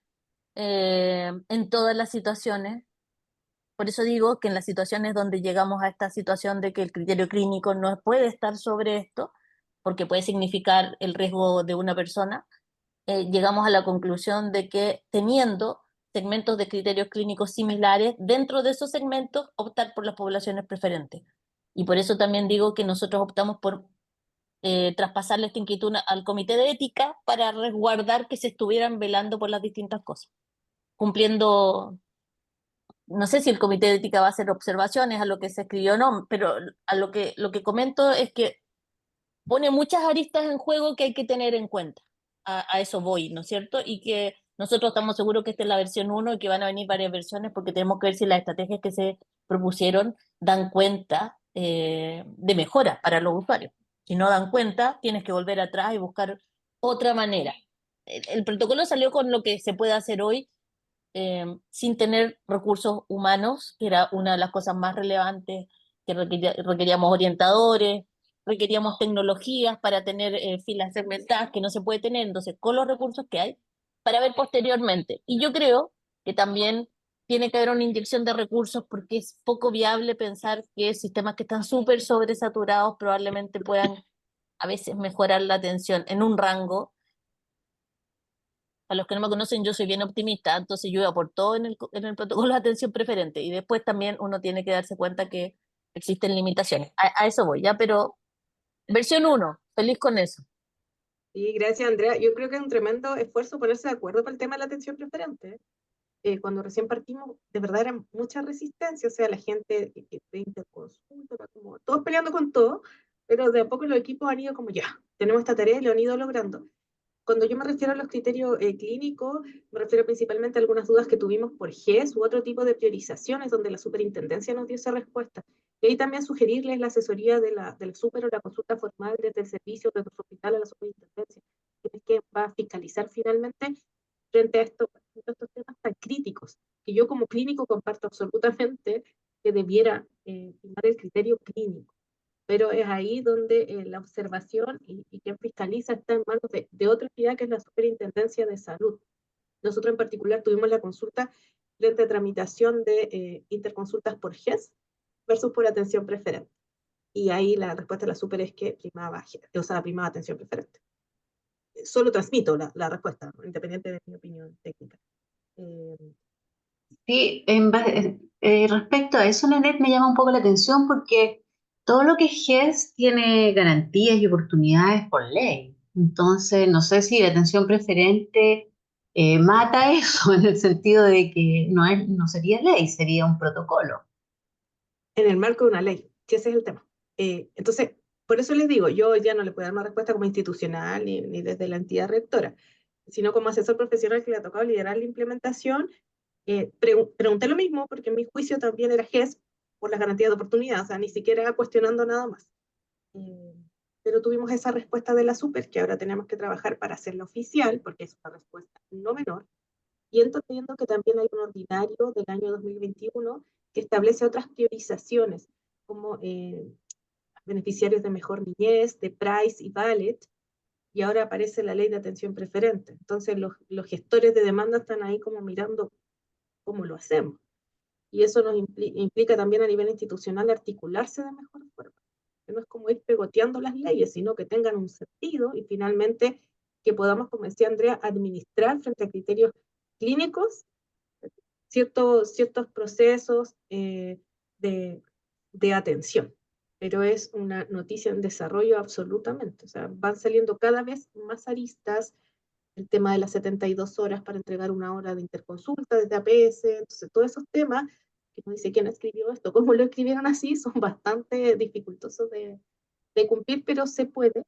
en todas las situaciones. Por eso digo que en las situaciones donde llegamos a esta situación de que el criterio clínico no puede estar sobre esto, porque puede significar el riesgo de una persona, llegamos a la conclusión de que teniendo segmentos de criterios clínicos similares, dentro de esos segmentos optar por las poblaciones preferentes. Y por eso también digo que nosotros optamos por traspasarle esta inquietud al comité de ética para resguardar que se estuvieran velando por las distintas cosas, cumpliendo, no sé si el comité de ética va a hacer observaciones a lo que se escribió o no, pero a lo que comento es que pone muchas aristas en juego que hay que tener en cuenta. A eso voy, ¿no es cierto? Y que nosotros estamos seguros que esta es la versión 1 y que van a venir varias versiones porque tenemos que ver si las estrategias que se propusieron dan cuenta de mejora para los usuarios. Si no dan cuenta, tienes que volver atrás y buscar otra manera. El protocolo salió con lo que se puede hacer hoy sin tener recursos humanos, que era una de las cosas más relevantes, que requeríamos orientadores, requeríamos tecnologías para tener filas segmentadas que no se puede tener, entonces con los recursos que hay, para ver posteriormente. Y yo creo que también tiene que haber una inyección de recursos porque es poco viable pensar que sistemas que están súper sobresaturados probablemente puedan a veces mejorar la atención en un rango. A los que no me conocen, yo soy bien optimista, entonces yo iba por todo en el protocolo de atención preferente. Y después también uno tiene que darse cuenta que existen limitaciones. A eso voy, ya, pero versión 1, feliz con eso. Y gracias, Andrea. Yo creo que es un tremendo esfuerzo ponerse de acuerdo para el tema de la atención preferente. Cuando recién partimos, de verdad era mucha resistencia, o sea, la gente de interconsulta, como todos peleando con todo, pero de a poco los equipos han ido como ya, tenemos esta tarea y lo han ido logrando. Cuando yo me refiero a los criterios clínicos, me refiero principalmente a algunas dudas que tuvimos por GES u otro tipo de priorizaciones donde la superintendencia nos dio esa respuesta. Y ahí también sugerirles la asesoría del super o la consulta formal desde el servicio, desde el hospital a la superintendencia, que va a fiscalizar finalmente frente a estos temas tan críticos, que yo como clínico comparto absolutamente que debiera primar el criterio clínico, pero es ahí donde la observación y quien fiscaliza está en manos de otra entidad que es la Superintendencia de Salud. Nosotros en particular tuvimos la consulta frente a tramitación de interconsultas por GES versus por atención preferente. Y ahí la respuesta de la super es que primaba atención preferente. Solo transmito la respuesta, independiente de mi opinión técnica. Sí, respecto a eso, Nenet, me llama un poco la atención porque todo lo que es GES tiene garantías y oportunidades por ley. Entonces, no sé si la atención preferente mata eso en el sentido de que no sería ley, sería un protocolo. En el marco de una ley, que ese es el tema. Entonces, por eso les digo, yo ya no le puedo dar una respuesta como institucional ni desde la entidad rectora, sino como asesor profesional que le ha tocado liderar la implementación Pregunté lo mismo porque en mi juicio también era GES por las garantías de oportunidad, o sea, ni siquiera cuestionando nada más. Eh, pero tuvimos esa respuesta de la super, que ahora tenemos que trabajar para hacerla oficial, porque es una respuesta no menor, y entendiendo que también hay un ordinario del año 2021 que establece otras priorizaciones, como beneficiarios de mejor niñez, de Price y Ballet, y ahora aparece la ley de atención preferente. Entonces los gestores de demanda están ahí como mirando cómo lo hacemos. Y eso nos implica también a nivel institucional articularse de mejor forma. Que no es como ir pegoteando las leyes, sino que tengan un sentido y finalmente que podamos, como decía Andrea, administrar frente a criterios clínicos ciertos procesos de atención. Pero es una noticia en desarrollo absolutamente. O sea, van saliendo cada vez más aristas, el tema de las 72 horas para entregar una hora de interconsulta desde APS, entonces todos esos temas, que no dice quién escribió esto, cómo lo escribieron así, son bastante dificultosos de cumplir, pero se puede,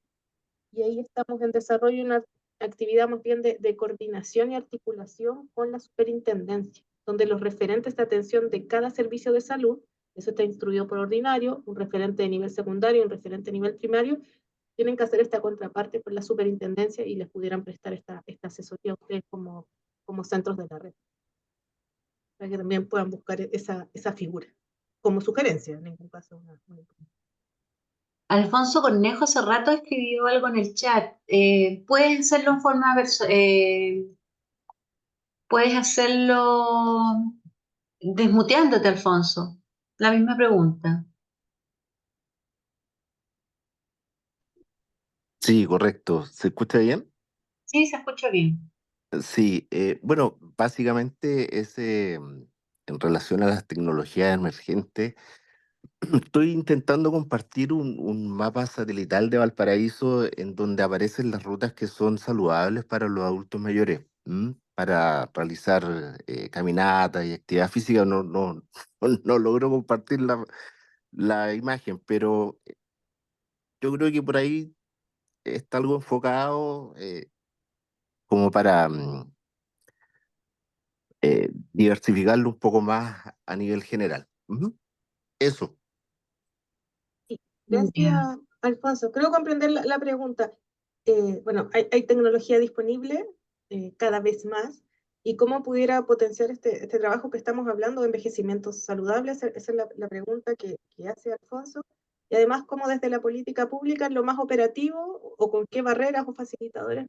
y ahí estamos en desarrollo una actividad más bien de coordinación y articulación con la superintendencia, donde los referentes de atención de cada servicio de salud, eso está instruido por ordinario, un referente de nivel secundario, un referente de nivel primario, tienen que hacer esta contraparte con la superintendencia y les pudieran prestar esta asesoría a ustedes como centros de la red, para que también puedan buscar esa figura, como sugerencia, en ningún caso una. Alfonso Cornejo hace rato escribió algo en el chat. ¿Puedes hacerlo en forma puedes hacerlo desmuteándote, Alfonso? La misma pregunta. Sí, correcto. ¿Se escucha bien? Sí, se escucha bien. Sí, bueno, básicamente en relación a las tecnologías emergentes, estoy intentando compartir un mapa satelital de Valparaíso en donde aparecen las rutas que son saludables para los adultos mayores, ¿m? Para realizar caminatas y actividad física. No logro compartir la imagen, pero yo creo que por ahí está algo enfocado como para diversificarlo un poco más a nivel general. Ujú. Eso. Sí, Ya. gracias, Alfonso. Creo comprender la pregunta. Bueno, hay tecnología disponible cada vez más. ¿Y cómo pudiera potenciar este trabajo que estamos hablando de envejecimiento saludable? Esa es la pregunta que hace Alfonso. Y además, ¿cómo desde la política pública, en lo más operativo, o con qué barreras o facilitadores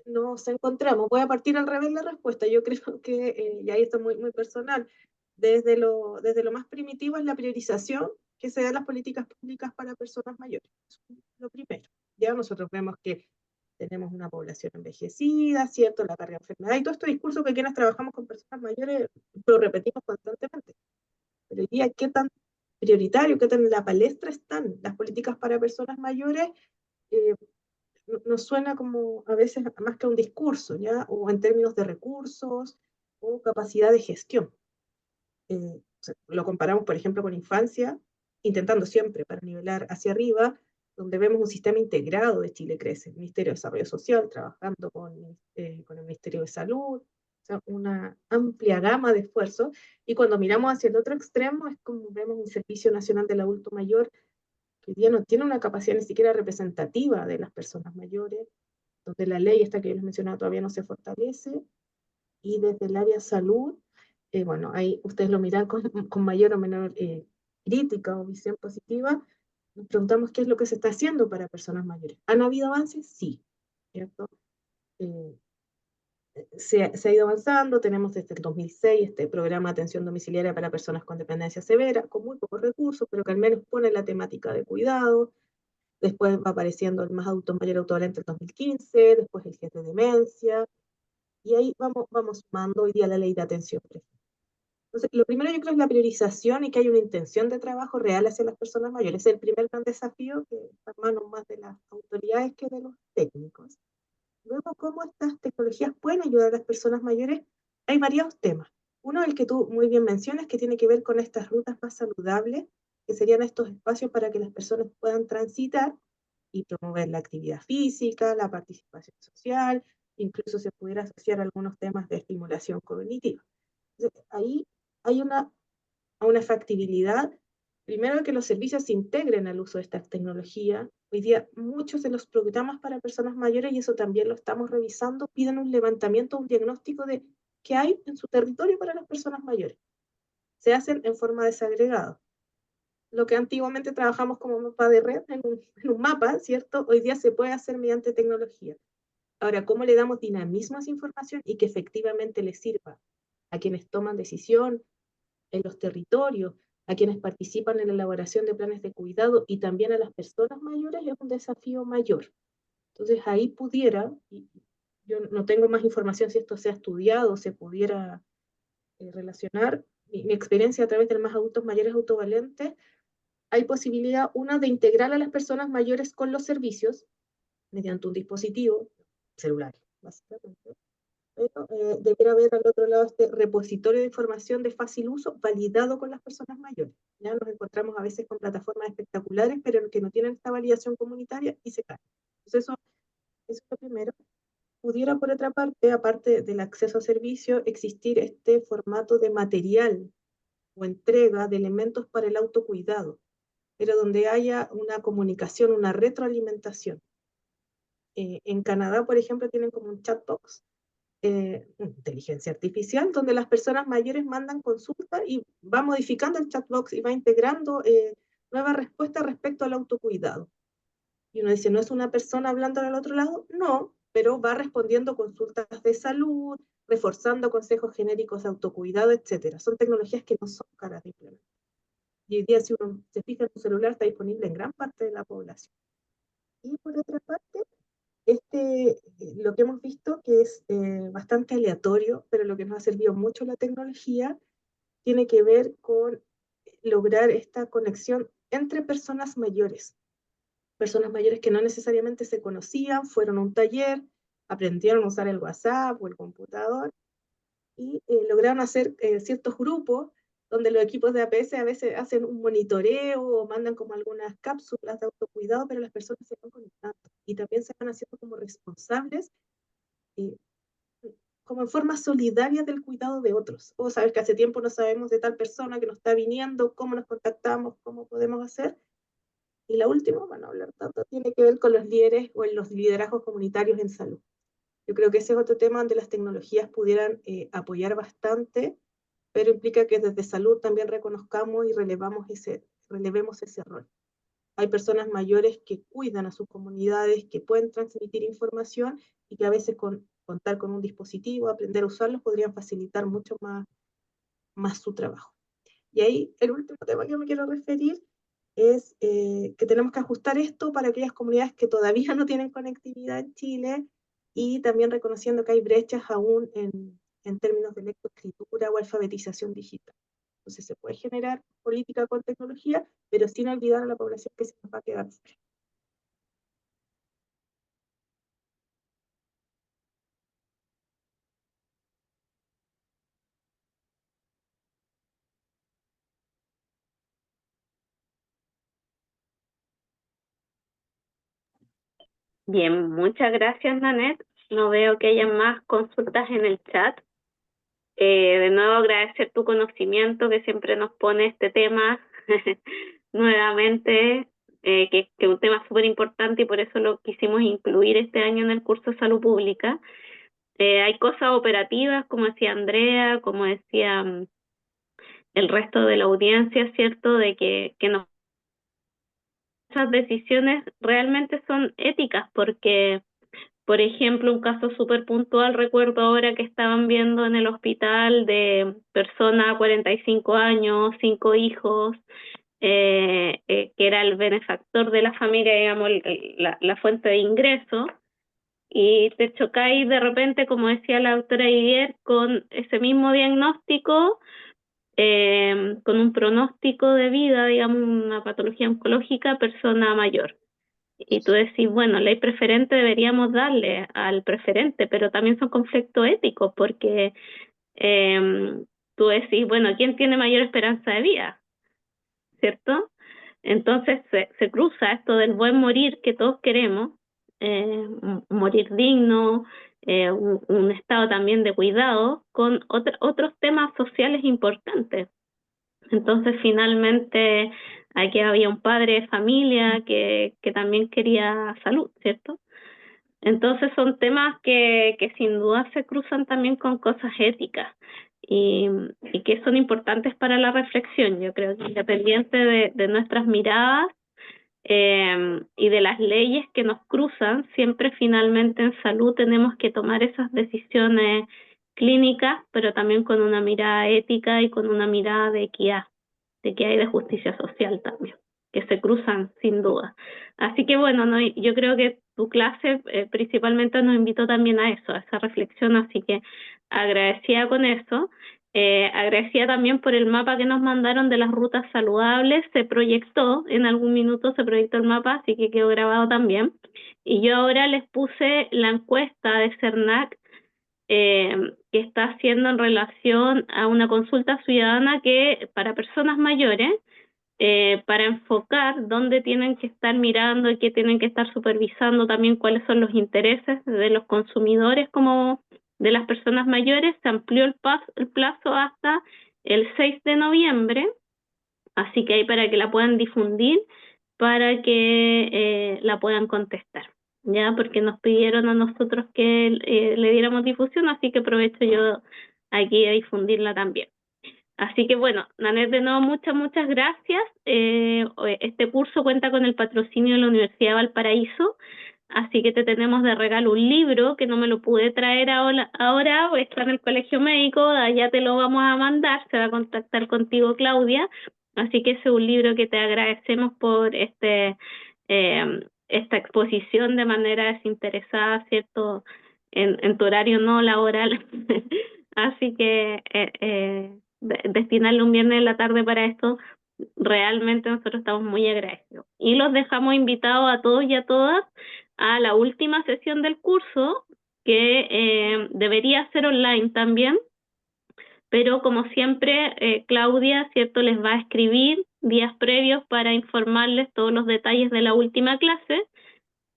nos encontramos? Voy a partir al revés la respuesta. Yo creo que, y ahí esto es muy personal, desde lo más primitivo es la priorización que se da en las políticas públicas para personas mayores. Eso es lo primero. Ya nosotros vemos que tenemos una población envejecida, ¿cierto? La carga de enfermedad y todo este discurso que quienes trabajamos con personas mayores lo repetimos constantemente. Pero hoy día, ¿qué tan prioritario, qué tan en la palestra están las políticas para personas mayores? Eh, nos suena como a veces más que un discurso, ¿ya? O en términos de recursos o capacidad de gestión. O sea, lo comparamos, por ejemplo, con infancia, intentando siempre para nivelar hacia arriba, donde vemos un sistema integrado de Chile Crece, el Ministerio de Desarrollo Social, trabajando con el Ministerio de Salud, o sea, una amplia gama de esfuerzos, y cuando miramos hacia el otro extremo es como vemos un Servicio Nacional del Adulto Mayor que hoy día no tiene una capacidad ni siquiera representativa de las personas mayores, donde la ley esta que yo les mencionaba todavía no se fortalece, y desde el área salud, bueno, ahí ustedes lo miran con mayor o menor crítica o visión positiva, nos preguntamos qué es lo que se está haciendo para personas mayores. ¿Han habido avances? Sí, ¿cierto? Eh, se ha ido avanzando, tenemos desde el 2006 este programa de atención domiciliaria para personas con dependencia severa, con muy pocos recursos, pero que al menos pone la temática de cuidado. Después va apareciendo el más adulto mayor autovalente en el 2015, después el GES de demencia, y ahí vamos sumando hoy día la ley de atención preferente. Entonces, lo primero yo creo es la priorización y que hay una intención de trabajo real hacia las personas mayores. Es el primer gran desafío que está en manos más de las autoridades que de los técnicos. Luego, ¿cómo estas tecnologías pueden ayudar a las personas mayores? Hay varios temas. Uno, el que tú muy bien mencionas, que tiene que ver con estas rutas más saludables, que serían estos espacios para que las personas puedan transitar y promover la actividad física, la participación social, incluso se pudiera asociar a algunos temas de estimulación cognitiva. Entonces, ahí hay una factibilidad, primero, que los servicios se integren al uso de estas tecnologías. Hoy día muchos de los programas para personas mayores, y eso también lo estamos revisando, piden un levantamiento, un diagnóstico de qué hay en su territorio para las personas mayores. Se hacen en forma desagregada. Lo que antiguamente trabajamos como mapa de red, en un mapa, ¿cierto? Hoy día se puede hacer mediante tecnología. Ahora, ¿cómo le damos dinamismo a esa información y que efectivamente le sirva a quienes toman decisión en los territorios, a quienes participan en la elaboración de planes de cuidado y también a las personas mayores? Es un desafío mayor. Entonces ahí pudiera, y yo no tengo más información si esto se ha estudiado, se pudiera relacionar mi experiencia a través de más adultos mayores autovalentes. Hay posibilidad, una, de integrar a las personas mayores con los servicios mediante un dispositivo celular, básicamente. Pero debiera haber al otro lado este repositorio de información de fácil uso validado con las personas mayores. Ya nos encontramos a veces con plataformas espectaculares, pero que no tienen esta validación comunitaria y se caen. Entonces eso es lo primero. Pudiera, por otra parte, aparte del acceso a servicio, existir este formato de material o entrega de elementos para el autocuidado, pero donde haya una comunicación, una retroalimentación. En Canadá, por ejemplo, tienen como un chatbox, inteligencia artificial, donde las personas mayores mandan consultas y va modificando el chatbox y va integrando nuevas respuestas respecto al autocuidado. Y uno dice, ¿no es una persona hablando al otro lado? No, pero va respondiendo consultas de salud, reforzando consejos genéricos de autocuidado, etc. Son tecnologías que no son caras de implementar. Y hoy día, si uno se fija en su celular, está disponible en gran parte de la población. Y por otra parte, lo que hemos visto, que es bastante aleatorio, pero lo que nos ha servido mucho la tecnología, tiene que ver con lograr esta conexión entre personas mayores que no necesariamente se conocían, fueron a un taller, aprendieron a usar el WhatsApp o el computador y lograron hacer ciertos grupos donde los equipos de APS a veces hacen un monitoreo o mandan como algunas cápsulas de autocuidado, pero las personas se van conectando y también se van haciendo como responsables, eh, como en forma solidaria del cuidado de otros. O sabes que hace tiempo no sabemos de tal persona que nos está viniendo, cómo nos contactamos, cómo podemos hacer. Y la última, bueno, hablar tanto, tiene que ver con los líderes o en los liderazgos comunitarios en salud. Yo creo que ese es otro tema donde las tecnologías pudieran apoyar bastante, pero implica que desde salud también reconozcamos y relevemos ese rol. Hay personas mayores que cuidan a sus comunidades, que pueden transmitir información y que a veces contar con un dispositivo, aprender a usarlos, podrían facilitar mucho más su trabajo. Y ahí el último tema que me quiero referir es que tenemos que ajustar esto para aquellas comunidades que todavía no tienen conectividad en Chile y también reconociendo que hay brechas aún en términos de lectoescritura o alfabetización digital. Entonces se puede generar política con tecnología, pero sin olvidar a la población que se nos va a quedar fuera. Bien, muchas gracias, Nanette. No veo que haya más consultas en el chat. De nuevo agradecer tu conocimiento que siempre nos pone este tema nuevamente, que es un tema súper importante y por eso lo quisimos incluir este año en el curso de salud pública. Hay cosas operativas, como decía Andrea, como decía el resto de la audiencia, ¿cierto? De que esas decisiones realmente son éticas, porque, por ejemplo, un caso súper puntual, recuerdo ahora que estaban viendo en el hospital de persona 45 años, 5 hijos, que era el benefactor de la familia, digamos, la fuente de ingreso, y te chocáis de repente, como decía la doctora Iguer, con ese mismo diagnóstico, con un pronóstico de vida, digamos, una patología oncológica, persona mayor. Y tú decís, bueno, ley preferente deberíamos darle al preferente, pero también son conflictos éticos, porque tú decís, bueno, ¿quién tiene mayor esperanza de vida? ¿Cierto? Entonces se cruza esto del buen morir que todos queremos, morir digno, un estado también de cuidado con otros temas sociales importantes. Entonces, finalmente, aquí había un padre de familia que también quería salud, ¿cierto? Entonces, son temas que sin duda se cruzan también con cosas éticas y que son importantes para la reflexión. Yo creo que independiente de nuestras miradas y de las leyes que nos cruzan, siempre finalmente en salud tenemos que tomar esas decisiones clínicas, pero también con una mirada ética y con una mirada de equidad y de justicia social también, que se cruzan sin duda. Así que bueno, no, yo creo que tu clase principalmente nos invitó también a eso, a esa reflexión, así que agradecida con eso. Agradecida también por el mapa que nos mandaron de las rutas saludables, se proyectó, en algún minuto se proyectó el mapa, así que quedó grabado también. Y yo ahora les puse la encuesta de CERNAC que está haciendo en relación a una consulta ciudadana que para personas mayores, para enfocar dónde tienen que estar mirando y qué tienen que estar supervisando, también cuáles son los intereses de los consumidores como de las personas mayores. Se amplió el plazo hasta el 6 de noviembre, así que ahí para que la puedan difundir, para que la puedan contestar, ¿ya? Porque nos pidieron a nosotros que le diéramos difusión, así que aprovecho yo aquí a difundirla también. Así que bueno, Nanette, de nuevo muchas gracias. Este curso cuenta con el patrocinio de la Universidad de Valparaíso, así que te tenemos de regalo un libro que no me lo pude traer ahora, está en el colegio médico, allá te lo vamos a mandar, se va a contactar contigo Claudia, así que ese es un libro que te agradecemos por esta exposición de manera desinteresada, ¿cierto? En tu horario no laboral. Así que destinarle un viernes en la tarde para esto, realmente nosotros estamos muy agradecidos. Y los dejamos invitados a todos y a todas a la última sesión del curso, que debería ser online también, pero como siempre, Claudia, ¿cierto?, les va a escribir días previos para informarles todos los detalles de la última clase,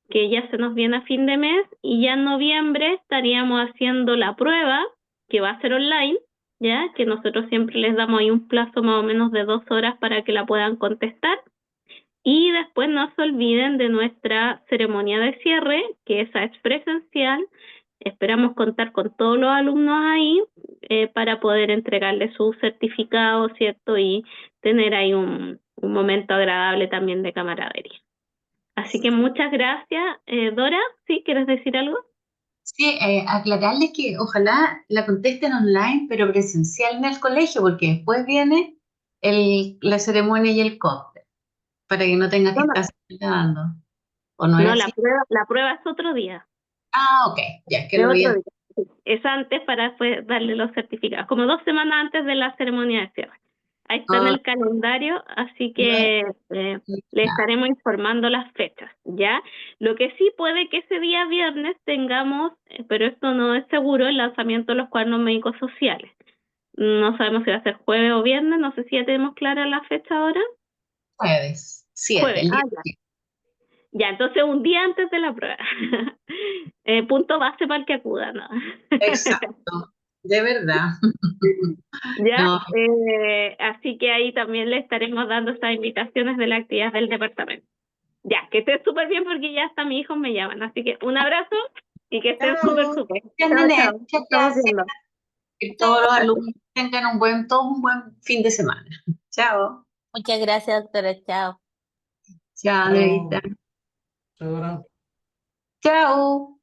que ya se nos viene a fin de mes, y ya en noviembre estaríamos haciendo la prueba, que va a ser online, ya que nosotros siempre les damos ahí un plazo más o menos de 2 horas para que la puedan contestar. Y después no se olviden de nuestra ceremonia de cierre, que esa es presencial. Esperamos contar con todos los alumnos ahí para poder entregarles su certificado, ¿cierto? Y tener ahí un momento agradable también de camaradería. Así que muchas gracias. Dora, ¿sí? ¿Quieres decir algo? Sí, aclararles que ojalá la contesten online, pero presencial en el colegio, porque después viene la ceremonia y el cóctel, para que no tengas que No, estar grabando. ¿O no no, es así? la prueba es otro día. Ah, ok, ya, que Es lo vi. otro día. Sí, es antes para después darle los certificados, como 2 semanas antes de la ceremonia de cierre. Ahí está en Ah, el calendario, así ya, que le ya. estaremos informando las fechas, ¿ya? Lo que sí puede que ese día viernes tengamos, pero esto no es seguro, el lanzamiento de los cuadernos médicos sociales. No sabemos si va a ser jueves o viernes, no sé si ya tenemos clara la fecha ahora. Jueves, 7, Jueves, el día ya. 7. Ya, entonces un día antes de la prueba. Punto base para el que acuda, ¿no? Exacto, de verdad. Ya, No, así que ahí también le estaremos dando estas invitaciones de las actividades del departamento. Ya, que estén súper bien porque ya hasta mis hijos me llaman. Así que un abrazo y que estén súper, Chao. súper. ya, Chao, Nenet, chao. muchas Estamos gracias. viendo. Que todos los alumnos tengan todo un buen fin de semana. Chao. Muchas gracias, doctora. Chao. Chao, Negrita. Chao. Chao.